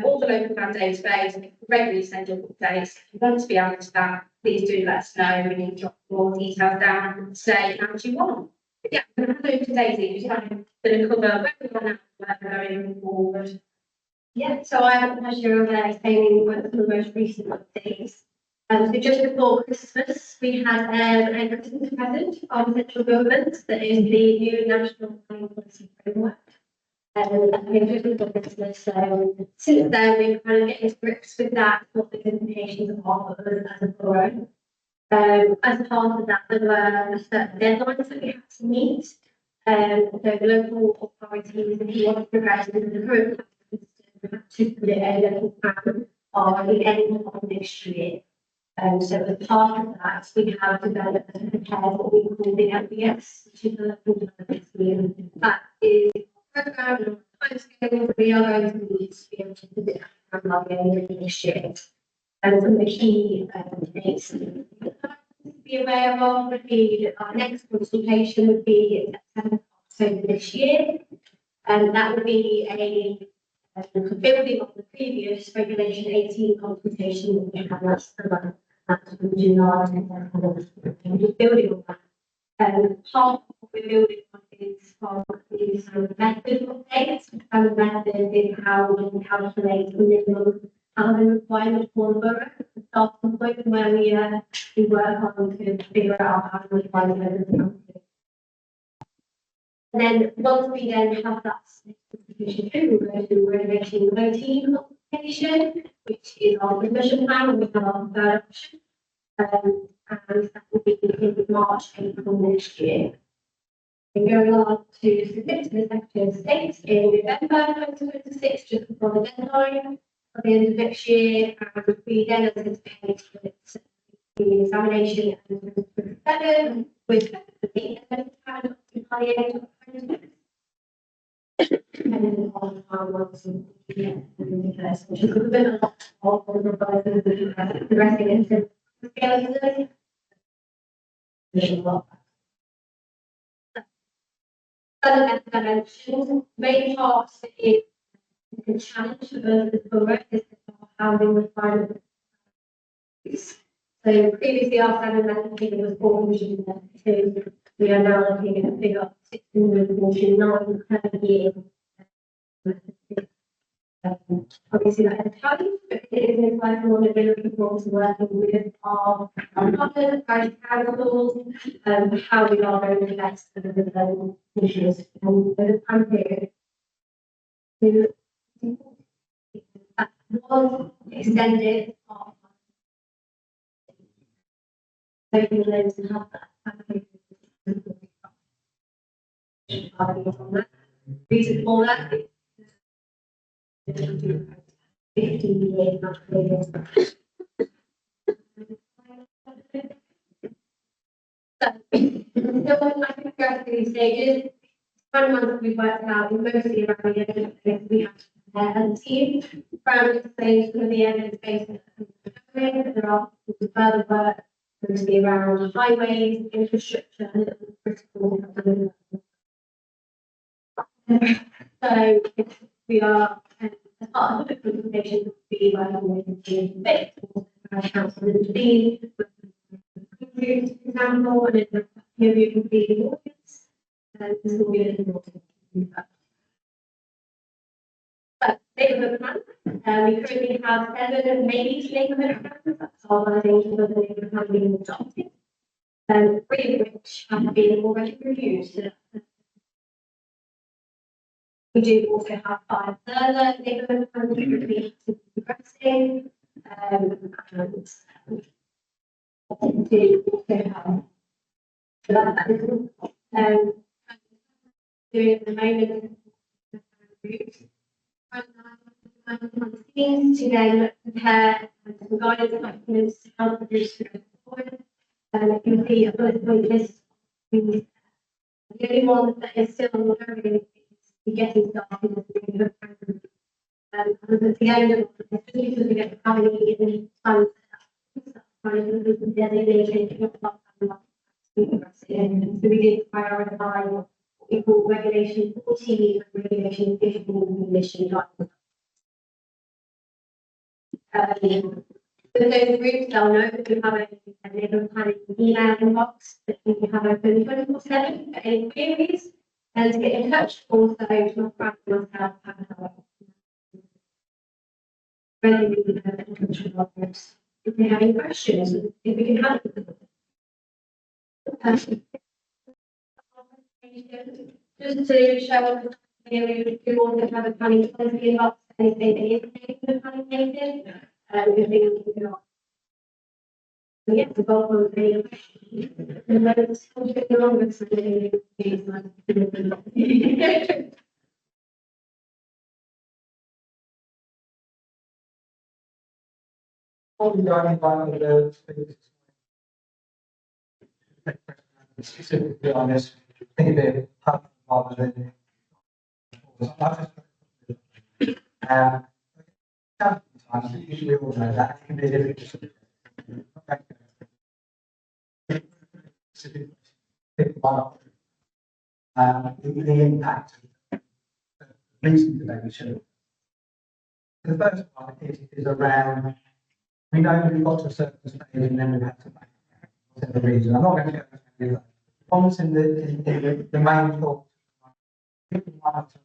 all the local plan database, regularly send your updates. If you want to be added to that, please do let us know. We can drop more details down and say how you want. But yeah, I'm going to hand over to Daisy, who's going to cover where we are now, where we're going forward. Yeah, so I have the pleasure of explaining one of the most recent updates So just before Christmas, we had a Christmas present from central government that is the new National Planning Policy Framework. I think just before Christmas, so since then we've kind of getting to grips with that, what the implications are for us as a borough. As part of that, there were certain deadlines that we had to meet. So the local authorities, if you want to progress with the current plan, we have to put a local plan by the end of next year. So as part of that, we have developed and prepared what we call the LBS, which is the local development scheme. That is a program and timescale that we are going to need to be able to put it out by the end of next year. And some of the key dates to be aware of would be our next consultation would be September, October this year. And that would be a building on the previous regulation 18 consultation that we had last summer. July, building on that. Part of what we're building on is from the method updates, and the method is how we calculate the minimum housing requirement for the borough. The starting point where we work on to figure out how to requirement the county. And then once we then have that specification through, we're going to do renovation 13 consultation, which is our submission plan, and we have our third option. And that will be in March, April next year. We're going on to submit to the Secretary of State in November 2026, just before the deadline at the end of next year. And we then anticipate that the examination and 2027 with the end by the end of 2026. Depending on how long we get in the first, which is a bit of the proposals that progressing into the other dimensions, main parts is the challenge for the borough is housing requirement. So previously our standard method figure was 432. We are now looking at a figure of 649 per year. Obviously that has a challenge, but it is like one of the looking forward to working with our partners, parish councils, how we are going to best for the issues and the time period. That was extended so you learn to have that. Reason for that is 15 years, not 3 years. So, I think we're at these stages. 1 month we worked out mostly around the evidence we have to prepare as a team. From the stage for the evidence base, there are further work mostly around highways, infrastructure, and critical. So we are as part of the presentation, we working with the bit, council and the example, and then here you can see the audience, and this will be an important. But neighbourhood plan, we currently have 7 maybe neighbourhood plans, that's all the things that the neighbourhood plan being adopted, 3 of which have been already reviewed. So we do also have 5 further neighbourhood plans that we have to be progressing, and do also have doing at the moment to then prepare some guidance documents to help the groups to go forward. You can see a bullet point list. The only one that is still ongoing is getting started with the at the end of the because we get how many funds so we did prioritize what we call regulation 14 and regulation 15 emission guidelines. For those groups, they'll know that we have a neighbourhood planning email inbox that we have open 24/7 for any queries and to get in touch. Also, to myself and ready with the groups. if they have any questions, if we can help them. Just to show we want to have a planning policy about anything that is taken the planning commission. We think we can get to both of the and then it's going to be longer so Probably don't invite the speakers. Specifically on this, I think it'd be helpful rather than. Sometimes, usually all know that, it can be a difficult. The impact of the recent election. The first one is around, we know we've got to a certain stage and then we've had to make whatever reason. I'm not going to go into that. Comments in the main thought. People might have to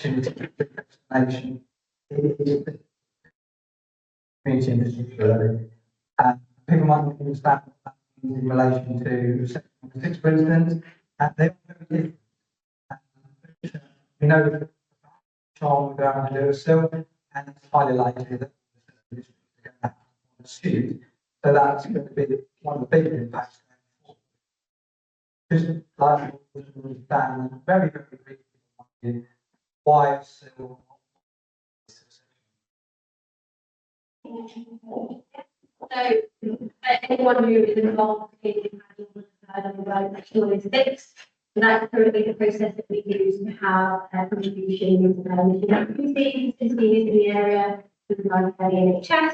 understand explanation is the community in particular. People might not understand what that means in relation to section 6, for instance. They're very different. We know that child will go out and do a still, and it's highly likely that the district is going to have to shoot. So that's going to be one of the bigger impacts going forward. Just like we understand very, very briefly why it's still. So, anyone who is involved in Section 6, that's currently the process that we use to have contributions in the area to provide the NHS.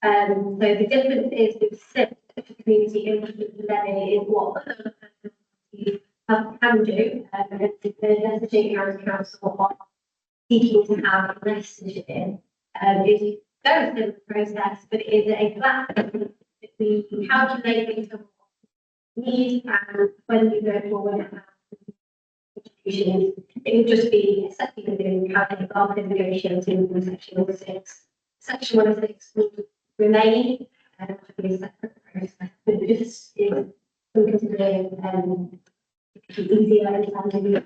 So the difference is with SIP, the community infrastructure levy, is what other can do. The State Council are seeking to have less this year. It's a very simple process, but it is a flat that we calculate based on need, and when we go forward and have contributions, it would just be accepting the doing calculating after negotiating with Section 106. Section 106 would remain and be a separate process, but this is considering easier understanding.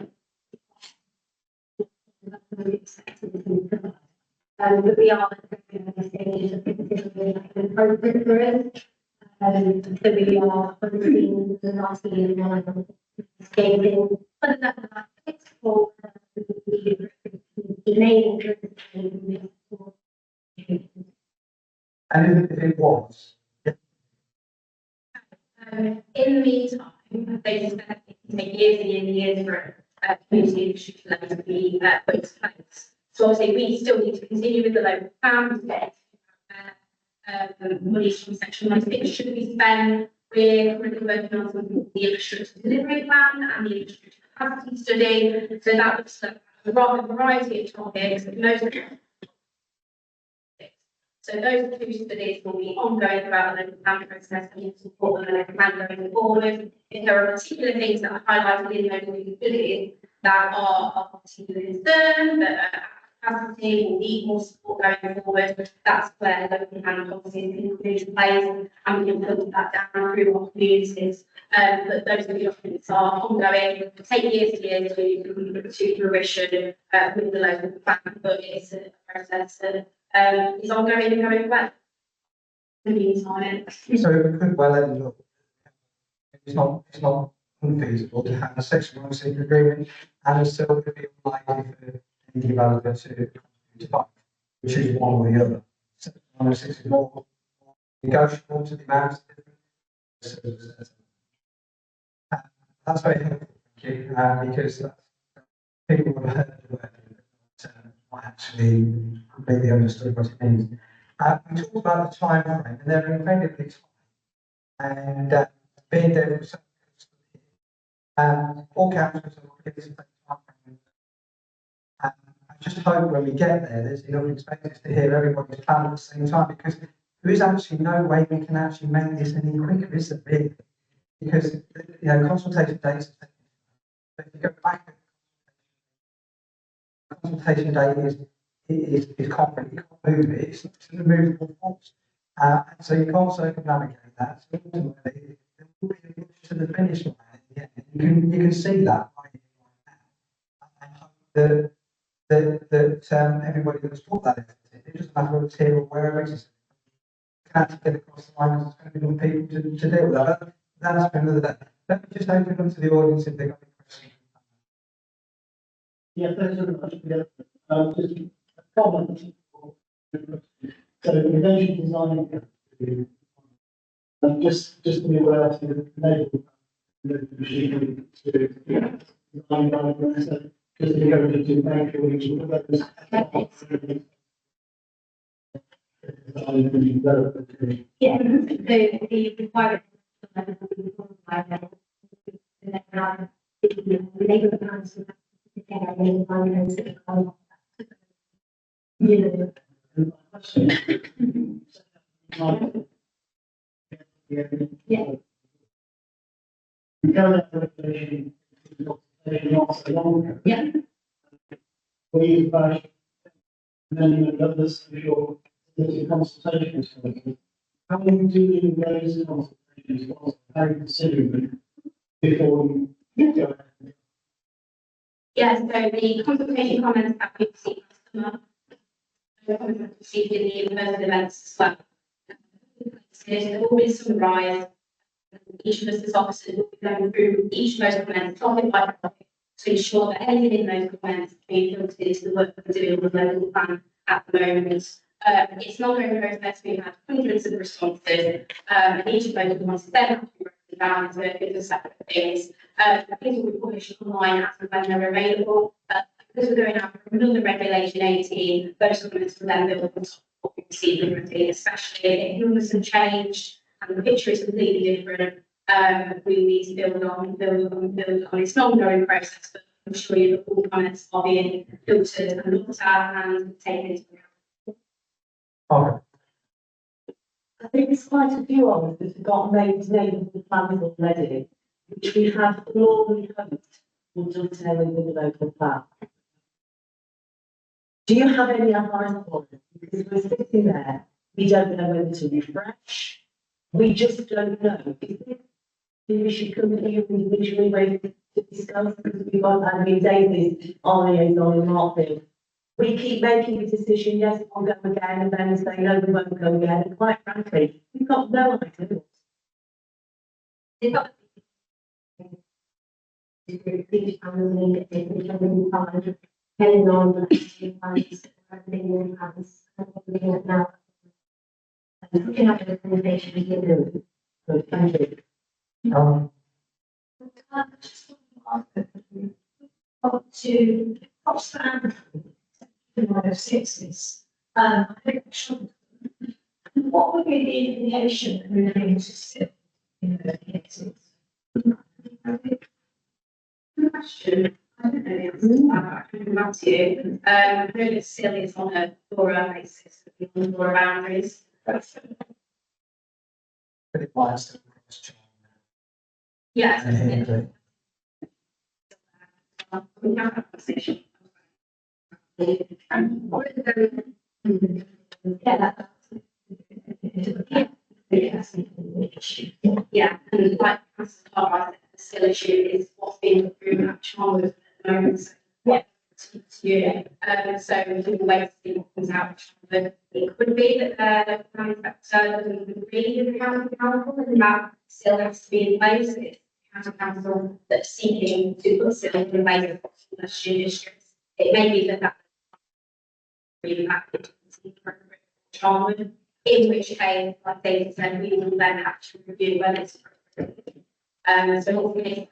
But we are in the stages of considering appropriate for it. So we are focusing the last year on scaling, whether that's for the main. And if it was, In the meantime, they suspect it can take years and years and years for community infrastructure levy to be put into place. So obviously, we still need to continue with the local plans, get money from Section 106 should be spent. We're currently working on something called the infrastructure delivery plan and the infrastructure capacity study. So that looks at a variety of topics. So those two studies will be ongoing throughout the local plan process and support the local plan going forward. If there are particular things that are highlighted in those studies that are of particular concern, that capacity will need more support going forward, that's where local plan policies can come into place, and we can filter that down through our communities. But those documents are ongoing, take years and years to fruition with the local plan, but it's a process that is ongoing and going well. In the meantime, so it could well end up. It's not unfeasible to have a Section 106 agreement and it's still going to be unlikely for any developer to buy, which is one or the other. Section 106 is more negotiable to the amounts. That's very helpful, thank you, because people would have heard the word, but not actually completely understood what it means. We talked about the time frame, and they're incredibly tight. And being there for some all councils are given the same time frame. I just hope when we get there, there's enough inspectors to hear everybody's plan at the same time, because there is actually no way we can actually make this any quicker, is there really? Because consultation dates. If you go back, consultation date is concrete. You can't move it. It's an immovable force. And so you can't circumnavigate that. So ultimately, there will be a rush to the finish line. Yeah, you can see that right now. And hope that everybody that's put that effort in, it doesn't matter whether it's here or wherever it is, can actually get across the line because it's going to be good people to deal with that. That's for another day. Let me just open up to the audience if they've got any questions. Yeah, thanks very much. Yeah, just a comment. So convention design, just to be aware to enable the machine to design guidelines, so just to go to make sure we can develop Yeah, the requirement. Yeah. Yeah. We many others for sure, the consultations. How many do you raise consultations, how considering before you go ahead? Yeah, so the consultation comments that we received last summer, received in the in-person events as well. They've all been summarised. Each of us as officers will be going through each of those comments topic by topic to ensure that anything in those comments can be filtered into the work we're doing on the local plan at the moment. It's an ongoing process. We've had hundreds of responses, and each of those responses then have to be broken down into separate things. These will be published online as and when they're available. Because we're going out from another regulation 18, those comments will then build on top of what we receive in routine, especially if numbers have changed and the picture is completely different. We need to build on. It's an ongoing process, but I'm sure you that all comments are being filtered and looked at and taken into account. Okay. I think there's quite a few of us that have got names named the plans already, which we have broadly hoped will dovetail with the local plan. Do you have any advice for us? Because we're sitting there, we don't know whether to refresh. We just don't know. We should come here individually ready to discuss because we've got David, our liaison in Martin. We keep making a decision, yes, we'll go again, and then say, no, we won't go again. And quite frankly, we've got no idea. Depending on the plans, everything has, looking at now. Looking at the recommendation here. Thank you. Up to Oxford, sixes. What would be the implication relating to SIP in those cases? Good question. I don't know the answer to that. I can come back to you. I know that SIL is on a DORA basis, on DORA boundaries. But it applies to the question. Yes. We have that conversation. Yeah, and like the SIL issue is what's being approved at Chalmers at the moment. So, yeah. So we can wait to see what comes out. It could be that the prime sector doesn't agree with the county council and that SIL has to be in place. It's the county council that's seeking to put SIL in place across the student districts. It may be that really back into Chalmers, in which case, like David said, we will then have to review whether it's appropriate. So hopefully,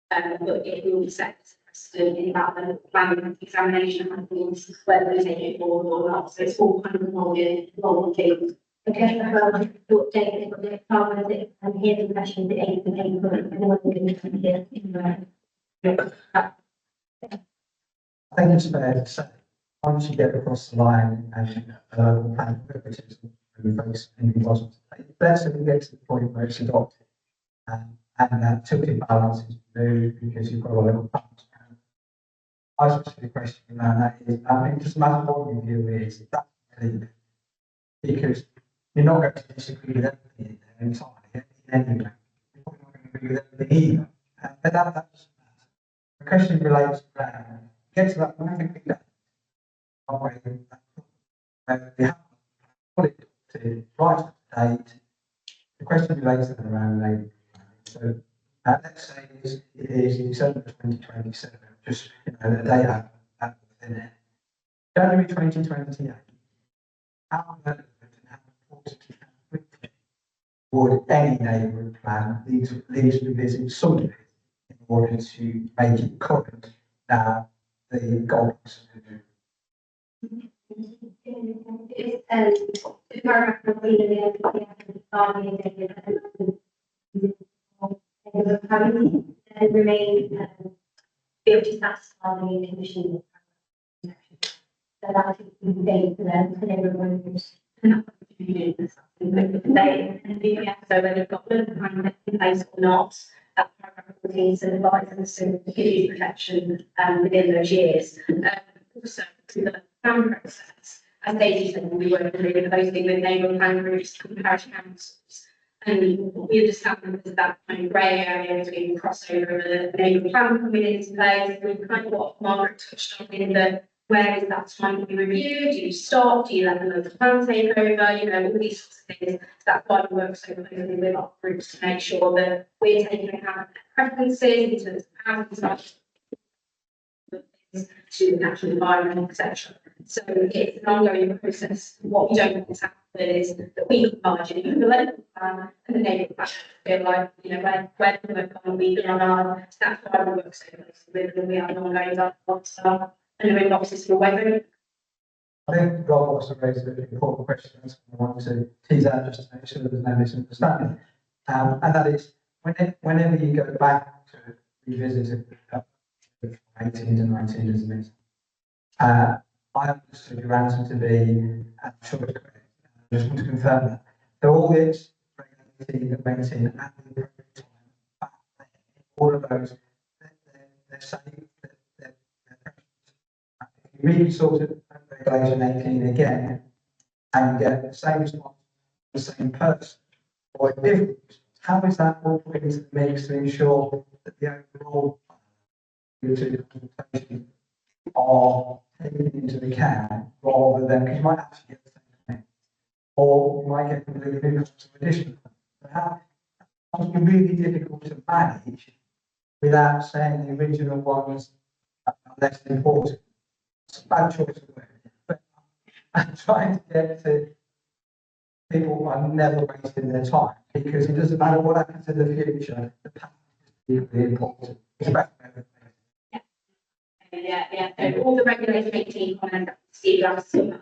but it will be set as a precedent in about the planning examination happens, whether they take it forward or not. So it's all kind of long things. Okay, to update the comment and hear the question, the eighth and April, and what we're going to hear. I think it's fair to say, once you get across the line and purposes and folks and it wasn't, it's better to get to the point where it's adopted and that tilted balance is removed because you've got a level balance. I suppose the question around that is, I mean, just matter what your view is, that's really because you're not going to disagree with everything in there entirely, anyway. You're probably not going to agree with everything either. But that doesn't matter. The question relates to, get to that moment we get, we have put it to right up to date. The question relates to around labour. So let's say it is December 2027, just a day out of thin air. January 2028, how relevant and how important and how quickly would any neighbourhood plan need to revisit some of it in order to make it current now the goalposts are moved? It's, the paragraph of the and remain, be able to satisfy the condition. So that would be the date for them, for everyone who's. So whether you've got the plan in place or not, that paragraph 14 advises to give you protection within those years. Also, to the plan process, as Daisy said, we work really closely with neighbourhood plan groups and parish councils. And we understand that there's that kind of grey area between crossover and the neighbourhood plan coming into place. We kind of what Margaret touched on in the where is that time to be reviewed? Do you stop? Do you let the local plan take over? All these sorts of things. That's why we work so closely with our groups to make sure that we're taking account their preferences in terms of housing to the natural environment, etc. So it's an ongoing process. What we don't want to happen is that we provide you the local plan and the neighbourhood plan feel like, where the work on we on our. That's why we work so closely with them. We have an ongoing dialogue. And the boxes for weather. I think Rob also raised an important question I want to tease out just to make sure there's no misunderstanding. And that is, whenever you go back to revisit it, 18 to 19 as a minute, I understood your answer to be, I'm sure it's correct, I just want to confirm that. So all this regulating and maintaining at the appropriate time, back then, all of those, they're saying that you really sort of regulation 18 again and get the same response from the same person or a different response. How is that all put into the mix to ensure that the overall consultation are taken into account rather than, because you might actually get the same thing, or you might get completely new additional. That must be really difficult to manage without saying the original ones are less important. It's a bad choice of word, but I'm trying to get to people who are never wasting their time because it doesn't matter what happens in the future, the past is really important. It's about Yeah. So all the regulation 18 comments that we see last summer.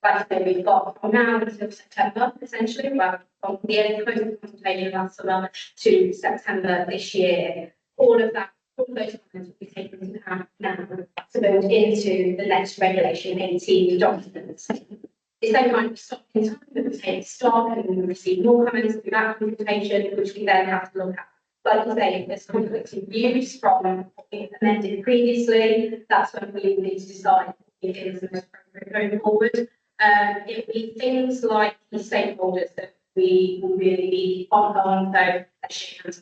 Like I say, we've got from now until September, essentially, well, from the end of the consultation last summer to September this year. All of those comments will be taken into account now to build into the next regulation 18 documents. It's then kind of stock in time that we take stock and we receive more comments through that consultation, which we then have to look at. Like you say, if there's conflicting views from what we've amended previously, that's when we need to decide if it is the most appropriate going forward. It will be things like the stakeholders that we will really be on, so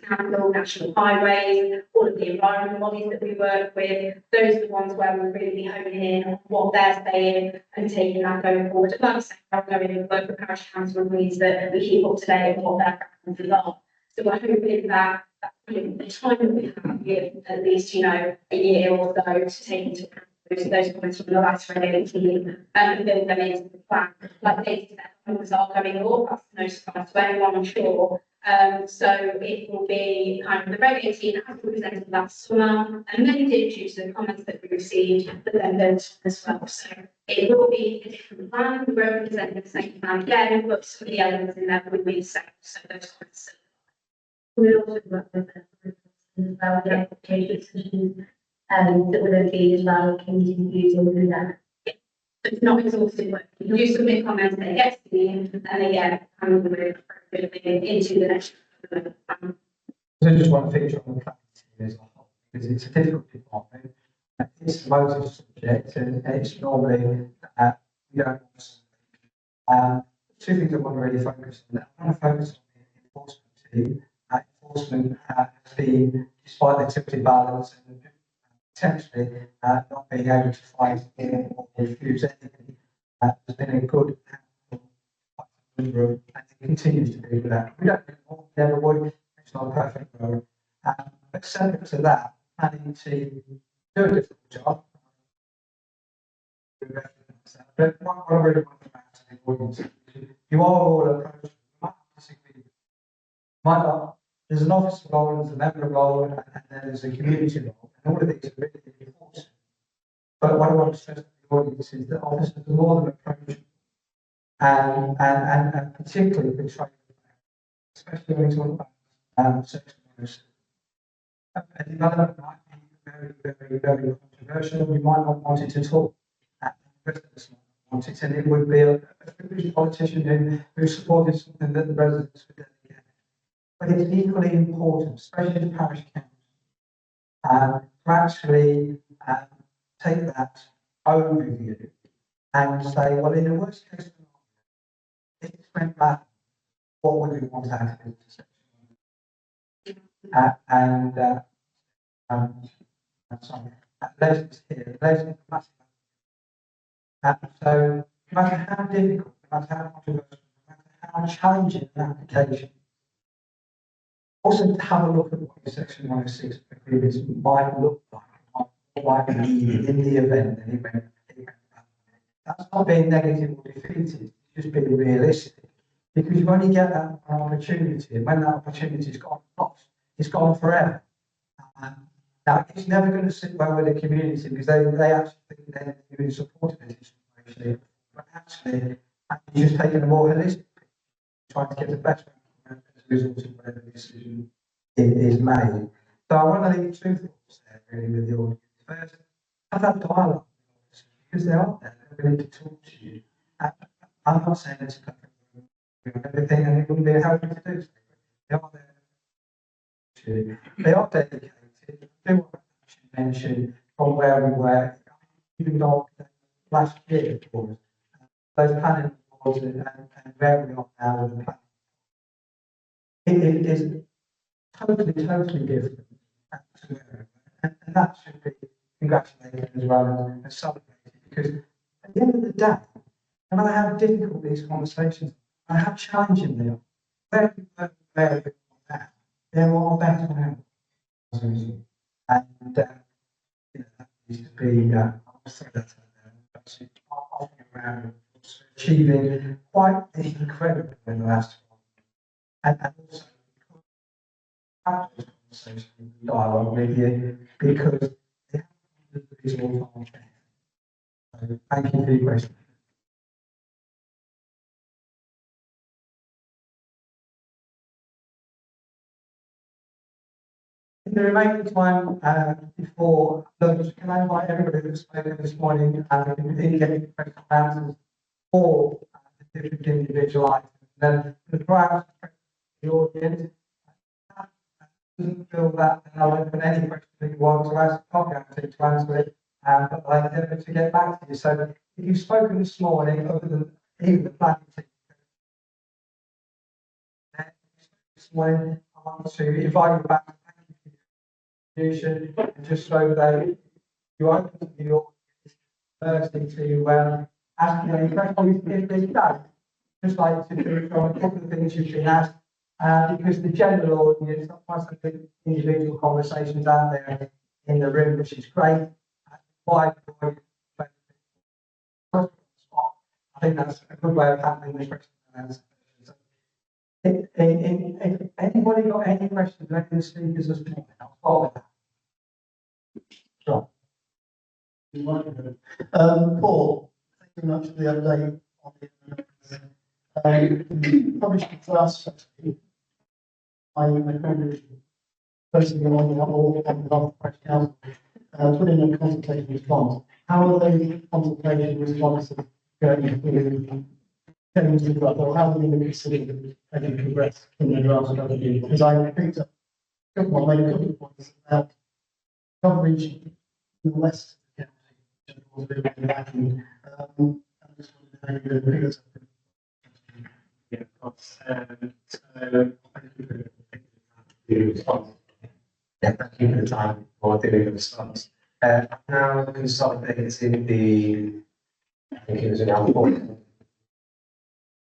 Council, National Highways, all of the environmental bodies that we work with, those are the ones where we're really honing in on what they're saying and taking that going forward. And like I say, ongoing work with Parish Council means that we keep up to date on what their preferences are. So we're hoping that the time that we have, give at least, a year or so to take into account those points from the last regulation and build them into the plan. Like Daisy said, things are going up, that's no surprise to anyone, I'm sure. So it will be kind of the regulating as we presented last summer, amended due to the comments that we received, but then built as well. So it will be a different plan. We won't present the same plan again, but some of the elements in there will be the same. So those comments. We also work with about the application decisions that would have been as well, community views all through that. It's not exhaustive work. You do submit comments, they get to the end, and they get into the next. I just want to feature on the plan as a whole because it's a difficult department. It's a motive subject and it's normally we don't two things I want to really focus on. I want to focus on the enforcement team. Enforcement has been, despite the tilted balance and potentially not being able to fight or refuse anything, has been a good room and it continues to be that. We don't never would, it's not a perfect road. But separate to that, planning to do a difficult job. But what I really want to add to the audience, you are all approaching, you might disagree. Might not, there's an officer role, there's a member role, and then there's a community role, and all of these are really important. But what I want to stress to the audience is that officers are more than approachable. And particularly the training, especially when we talk about sexual abuse. A development might be very controversial. We might not want it at all. The rest of us might want it, and it would be a politician who supported something that the residents would then get. But it's equally important, especially the parish council, to actually take that overview and say, well, in the worst case scenario, if it went bad, what would we want out of it? Sorry, legends here, legends are massive. So, no matter how difficult, no matter how controversial, no matter how challenging an application, also to have a look at what Section 106 agreements might look like, might be in the event that it went bad. That's not being negative or defeated, it's just being realistic. Because you only get that opportunity, and when that opportunity is gone, it's gone forever. Now, it's never going to sit well with the community because they actually think they're doing supportive of this situation, but actually, you're just taking a more holistic approach, trying to get the best as a result of whatever decision is made. So I want to leave two thoughts there really with the audience. First, have that dialogue because they are there, they're willing to talk to you. I'm not saying it's perfect. Everything, and it wouldn't be helpful to do so. They are there. They are dedicated. Do what I should mention from where we were, even though last year, of course, those planning boards and where we are now with the planning. It is totally different. And that should be congratulated as well and celebrated because at the end of the day, no matter how difficult these conversations are, how challenging they are, where we are now, they're all better now. And you know, that needs to be offering around achieving quite incredible in the last one. And also have this conversation dialogue with you because they have these all time. So thank you for your question. In the remaining time before lunch, can I invite everybody who's spoken this morning and indicate questions and answers for the different individual items. Then the crowd, the audience, doesn't feel that I'll open any question that you want to ask, I'll guarantee to answer it, but I endeavour to get back to you. So if you've spoken this morning, other than even the planning team, this morning, I want to invite you back to and just so that you open the audience firstly to ask you any questions if they don't. Just like to do from a couple of things you've been asked, because the general audience, not quite some individual conversations out there in the room, which is great. I think that's a good way of handling the question and answer. If anybody got any questions, let the speakers as well. I'll start with that. Sure. Paul, thank you very much for the update on the published last I personally on all on behalf of Parish Council, put in a consultation response. How are those consultation responses going to the or how are they considered any progress in the draft strategy? Because I picked up made a couple of points about coverage in the west of the county, and I just wanted to know your figures. Yeah, of course. So, yeah, thank you for the time for doing the response. I've now consolidated the, I think it was around 4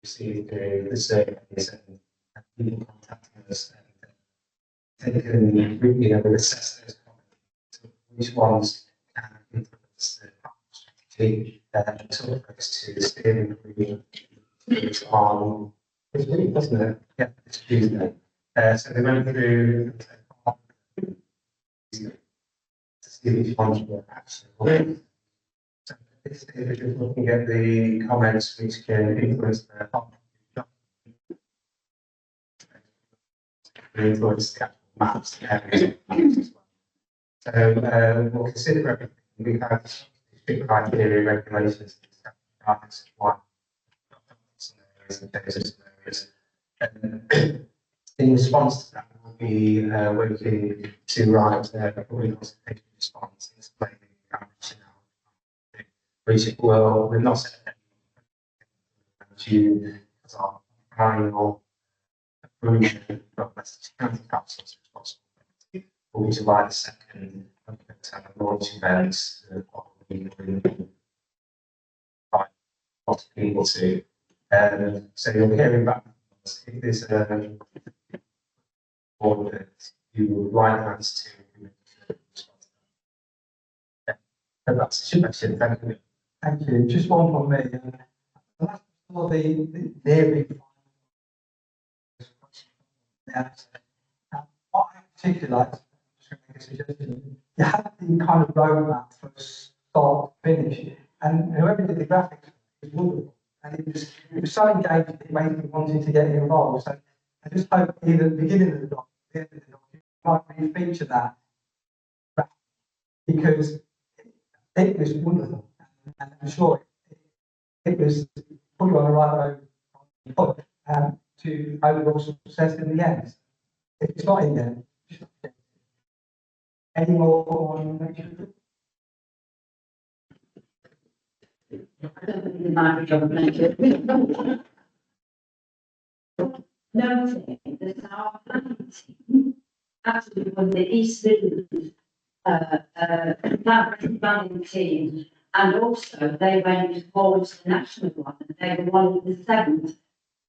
received through the surveys and people contacting us and taken, you know, assess those comments, which ones can influence the strategy, talk us to the steering group on this week, wasn't it? Yeah, it's Tuesday. So they went through to see which ones were actually. So this is just looking at the comments which can influence the influence the actual maps areas as well. So we'll consider everything. We have strict criteria regulations targets one areas and data areas. In response to that, we'll be working to write a public consultation response explaining our rationale, which we've not said to as our final approval of Leicester County Council's responsibility will be to write the second launch events by lots of people to. So you'll be hearing back from us if there's board that you would like us to respond to. Yeah, and that's a question. Thank you. Thank you. Just one from me. That's for the theory. What I particularly like, just going to make a suggestion, you have the kind of roadmap from start to finish, and whoever did the graphics was wonderful, and it was so engaged, it made me wanting to get involved. So I just hope either at the beginning of the document, the end of the document, you might re-feature that, because it was wonderful, and I'm sure it was put you on the right road to overall success in the end. If it's not in there, just any more on I don't think the marriage of nature. Noting that our planning team actually won the East Midlands planning team, and also they went forward to the national one, and they were one of the 7th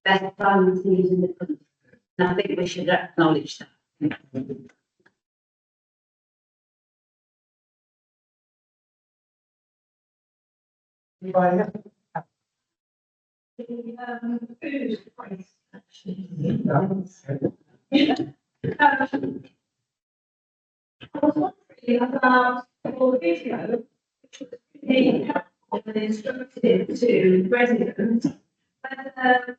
best planning teams in the country. And I think we should acknowledge that. anybody else? Food price, actually. No. I was wondering about the video, which was really helpful and instructive to residents, whether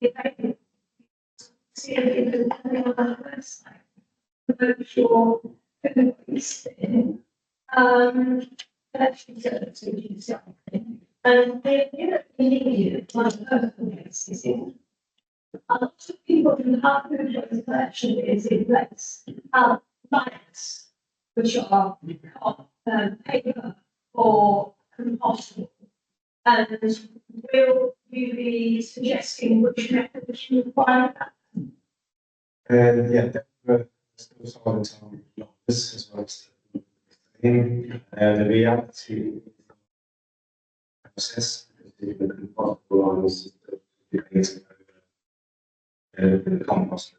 if they can see it on the website, vote for who election services, and they, you know, immediate, my personal basis, a lot of people who have those election is in place have rights, which are on paper or compostable. And will you be suggesting which method you require that? Yeah, there still silent on this as well as the reality process, the compostable ones, the compost.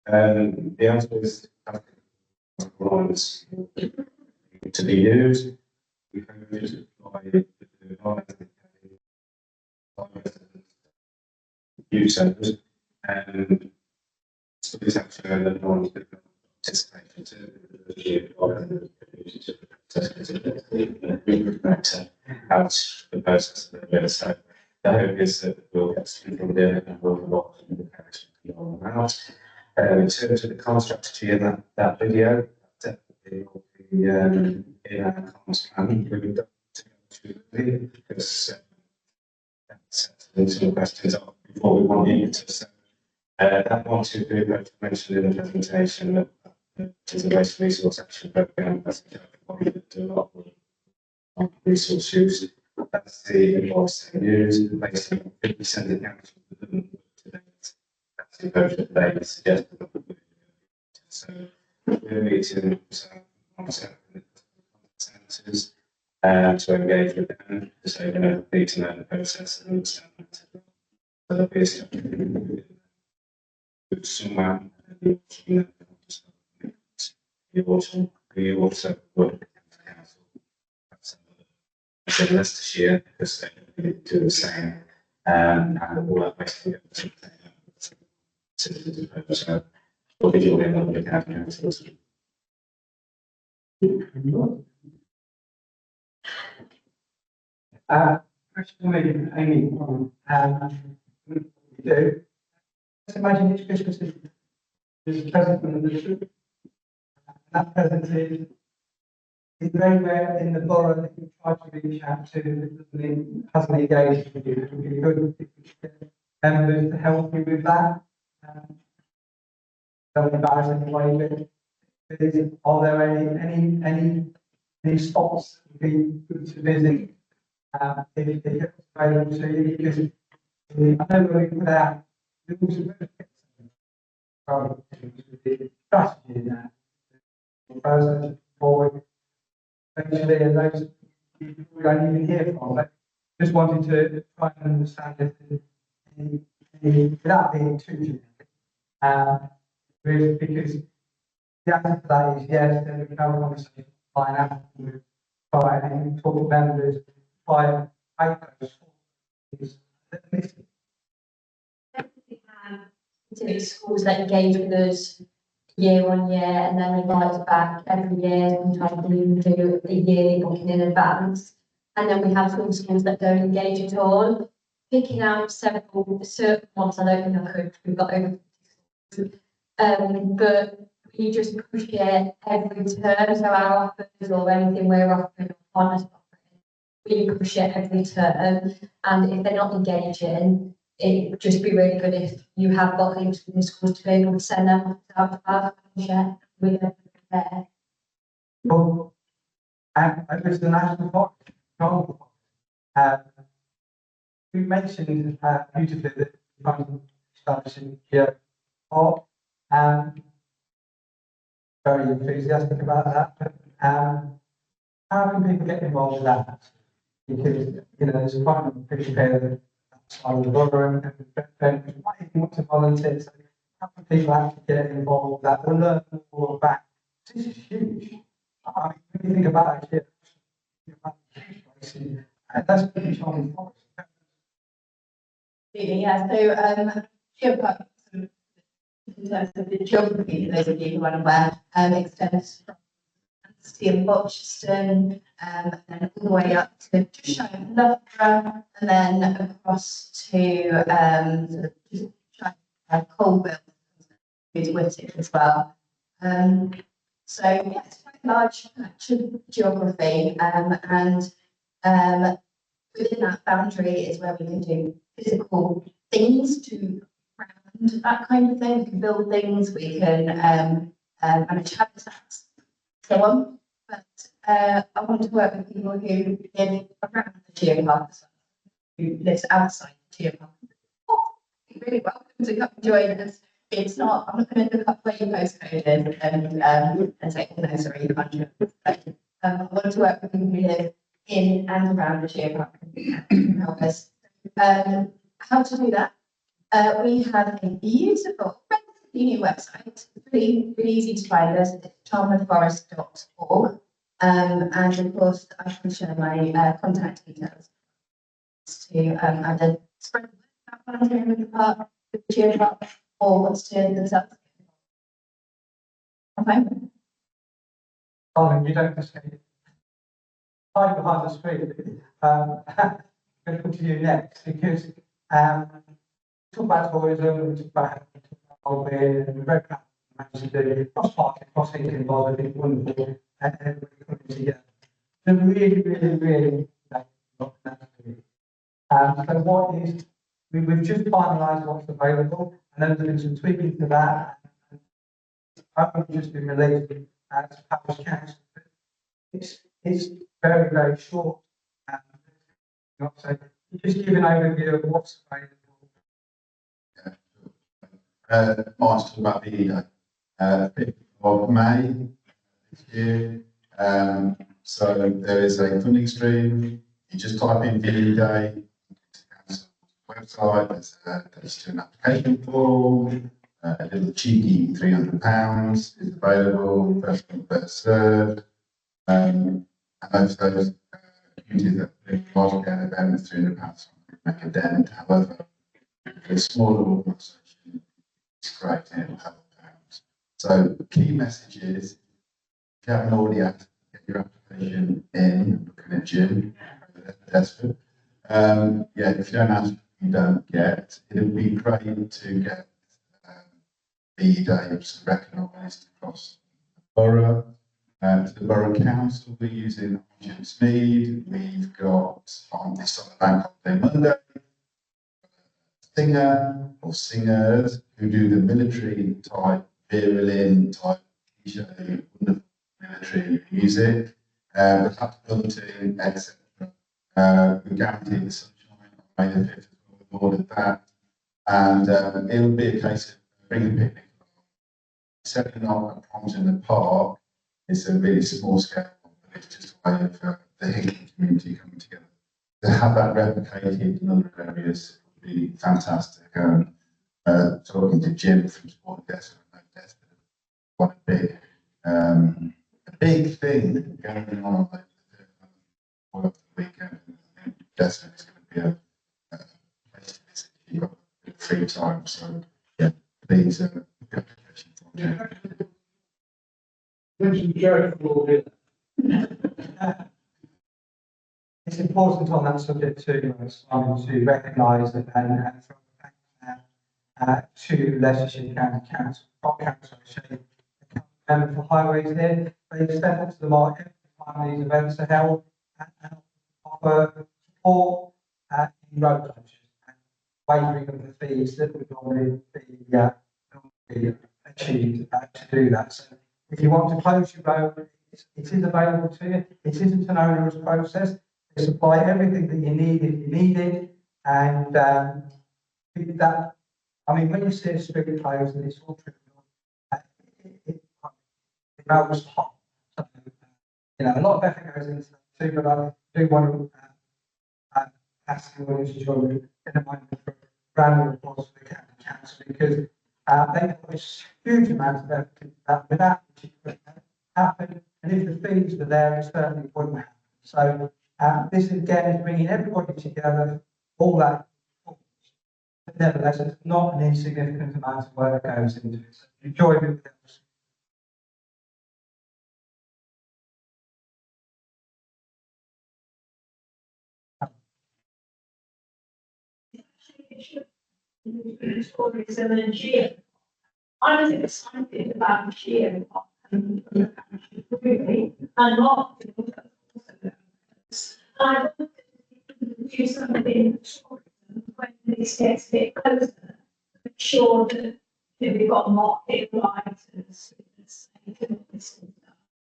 The answer is ones to be used. We can use it by use centers, and so this actually the ones that participate out the process of the so the hope is that we'll get something there and we'll walk in the direction beyond that. In terms of the common strategy in that video, definitely will be in our commons plan. We've got to go through because some questions are before we want you to. So, that one, two, three, I mentioned in the presentation that is a waste resource action program. That's what we do a lot of resource use. That's the invoice they use, basically 50% of the council to date. That's the version that they suggested. So we're meeting centres to engage with them, so they need to know the process and understand that. So there'll be a step with someone you also work with the council. I said Leicestershire because they do the same, and all that basically so what did you want to look at councils? Question for me, Amy, we do. Just imagine each Christmas is a present from the district. And that present is very rare in the borough that you try to reach out to, that hasn't engaged with you. It would be good if you could get members to help you with that. Don't embarrass anybody, but are there any spots that would be good to visit? If it's available to you, because I know when we put out the rules and the strategy in that, proposals forward, eventually, and those people we don't even hear from, but just wanted to try and understand if there's without being too generic, really, because the answer to that is yes, then we can have a conversation, find out, try and talk to members, try and make those Specific schools that engage with us year on year and then invite us back every year. Sometimes we even do a yearly booking in advance. And then we have some schools that don't engage at all. Picking out several certain ones, I don't think I could, we've got over but we just push it every term. So our offers or anything we're offering on us, we push it every term. And if they're not engaging, it would just be really good if you have got links in the schools to be able to send them out to our share with them there. Well, and there's the national park. We mentioned beautifully that I'm establishing here park. Very enthusiastic about that. But, how can people get involved with that? Because there's quite a big fair outside of the borough and might even want to volunteer. So how can people actually get involved with that or learn more about? This is huge. I mean, when you think about it, that's pretty charming forest. Yeah, so geopark, in terms of the geography, for those of you who are unaware, extends from Steel Bocheston, and then all the way up to just shy of Loughborough, and then across to sort of just shy of Colville, to Whittick as well. So yeah, it's quite a large patch of geography, and within that boundary is where we can do physical things to ground that kind of thing. We can build things, we can manage habitats, so on. But I want to work with people who live around the geopark, who lives outside the geopark. Oh, you're really welcome to come and join us. It's not, I'm not going to look up where your postcode is and say, no, sorry, you can't join us. I want to work with people who live in and around the geopark and help us. How to do that? We have a beautiful, relatively new website, really easy to find us. It's charmouthforest.org. And of course, I can share my contact details to either spread the word about volunteering with the park, with the geopark, or what's to themselves. Okay. Colin, you don't just hide behind the screen. I'm going to come to you next because talk about tourism, we talk about well-being, and we're very proud to manage to do cross-park, cross-thinking involved. I think wonderful, and everybody coming together. So really, so what is, we've just finalised what's available, and then there's been some tweaking to that. I've just been released to Parish Council. It's very short. So just give an overview of what's available. March talk about the 5th of May this year. So there is a funding stream. You just type in VE Day, website, there's an application form, a little cheeky £300 is available, first come, first served. And those communities that do large scale events, £300 make a dent. However, for a smaller organisation, it's great and it'll help out. So the key message is, if you haven't already get your application in, looking at Jim, Desford. Yeah, if you don't ask, you don't get. It would be great to get VE Days recognised across the borough. To the Borough Council, we're using Jim Sneed. We've got on this on the bank holiday Monday, singer or singers who do the military type, Berlin type, wonderful military music, the hunting, etc. We guarantee the sunshine on May the 5th, we've ordered that. And it'll be a case of bringing a picnic, setting up a proms in the park. It's a really small scale, but it's just a way of the Hickling community coming together. To have that replicated in other areas would be fantastic. Talking to Jim from Sport Desk, quite a big thing going on over the weekend. Definitely it's going to be a place to visit if you've got free time. So, yeah, please, application form. It's important on that subject too, Simon, to recognise and throw to Leicestershire County Council, member for highways here. They step up to the mark every time these events are held and offer support in road closures and waiving of the fees that would normally be achieved to do that. So if you want to close your road, it is available to you. It isn't an onerous process. They supply everything that you need if you need it. And that, I mean, when you see a street closed and it's all trivial, it melts hot. So, you know, a lot of effort goes into that too, but I do want to ask the audience to join me in a moment for a round of applause for the county council, because they put a huge amount of effort into that without which it couldn't happen. And if the fees were there, it certainly wouldn't happen. So this again is bringing everybody together, all that. But nevertheless, it's not an insignificant amount of work that goes into it. So enjoy it with us. Tourism and cheer. I was excited about cheer. Really, and a lot of people I do something when this gets a bit closer, make sure that we've got market writers. I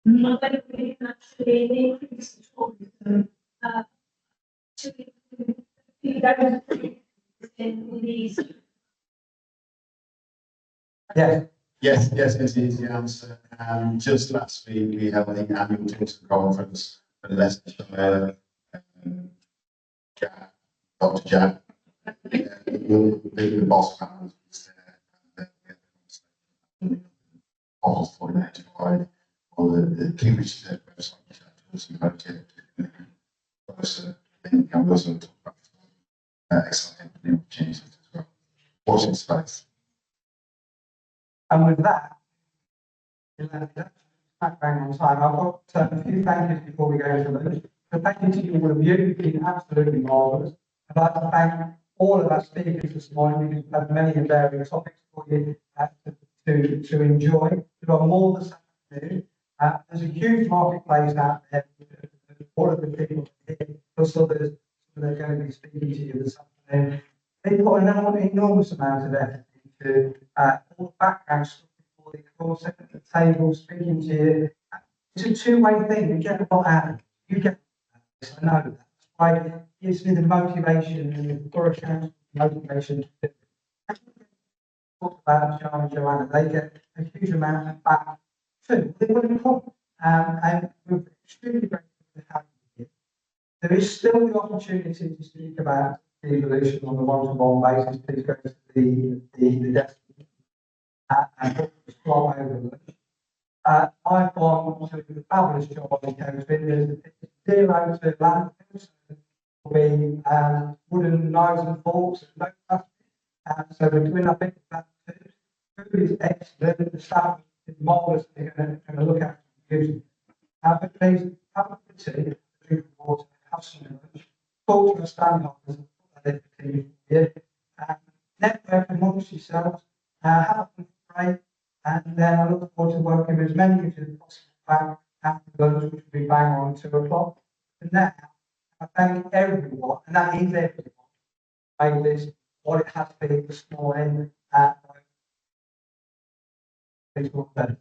don't really actually increase the tourism to in these. Yeah. Yes, is the answer. Just last week we held the annual tourism conference for Leicestershire. Jack, Dr. Jack, the boss man was there. All 495 or the Cambridge website, tourism budget. I'm also talk about exciting new opportunities as well. Watch this space. And with that, background on time, I've got a few thank yous before we go into lunch. So thank you to all of you, you've been absolutely marvellous. I'd like to thank all of our speakers this morning, because we've had many and varied topics for you to enjoy. We've got more this afternoon. There's a huge marketplace out there, all of the people here, plus others that are going to be speaking to you this afternoon. They put an enormous amount of effort into all the background stuff before the course, at the table, speaking to you. It's a two-way thing. You get a lot out of it. You get I know that. That's why gives me the motivation and the Borough Council motivation to do it. Talk about John and Joanna, they get a huge amount back too. They wouldn't come, and we're extremely grateful to have you here. There is still the opportunity to speak about the evolution on the one-to-one basis. Please go to the desk and scroll over them. I've gone to the fabulous job on the coast. There's 0 to land. Will be wooden knives and forks and no plastic. So we're doing, I think, that too. Food is excellent. The staff is marvellous. They're going to look after using. But please have a good tea, drink of water, have some lunch, talk to a stand-holders, network amongst yourselves, have a break, and then I look forward to working with as many of you as possible back after lunch, which will be bang on 2 o'clock. And now, I thank everyone, and that is everyone, made this what it has been this morning. Please walk there.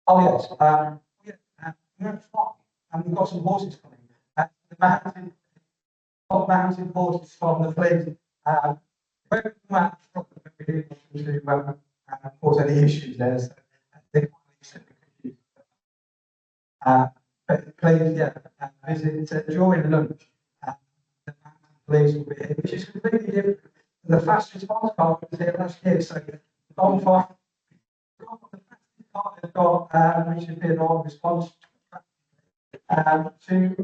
Oh yes, we're at farm, and we've got some horses coming. The mountain horses from the fleet. Where we come out from, we didn't want to cause any issues there. So they but please, visit during lunch. The mountain police will be here, which is completely different. The fast response car was here last year, so the bonfire. They've got, which has been our response to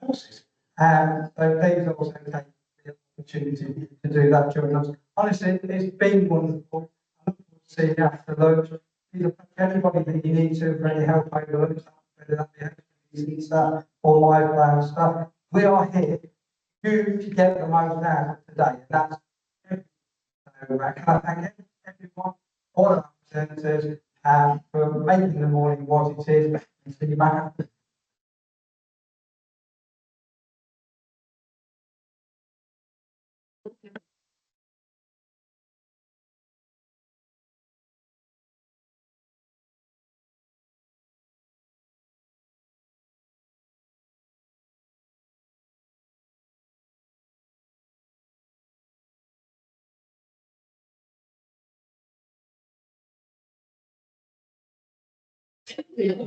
horses. So please also take the opportunity to do that during lunch. Honestly, it's been wonderful. I look forward to seeing you after lunch. Anybody that you need to for any help over lunch, whether that be HBBC staff or live staff, we are here. You to get the most out of today, and that's so can I thank everyone, all of our presenters, for making the morning what it is. And see you back. Yeah.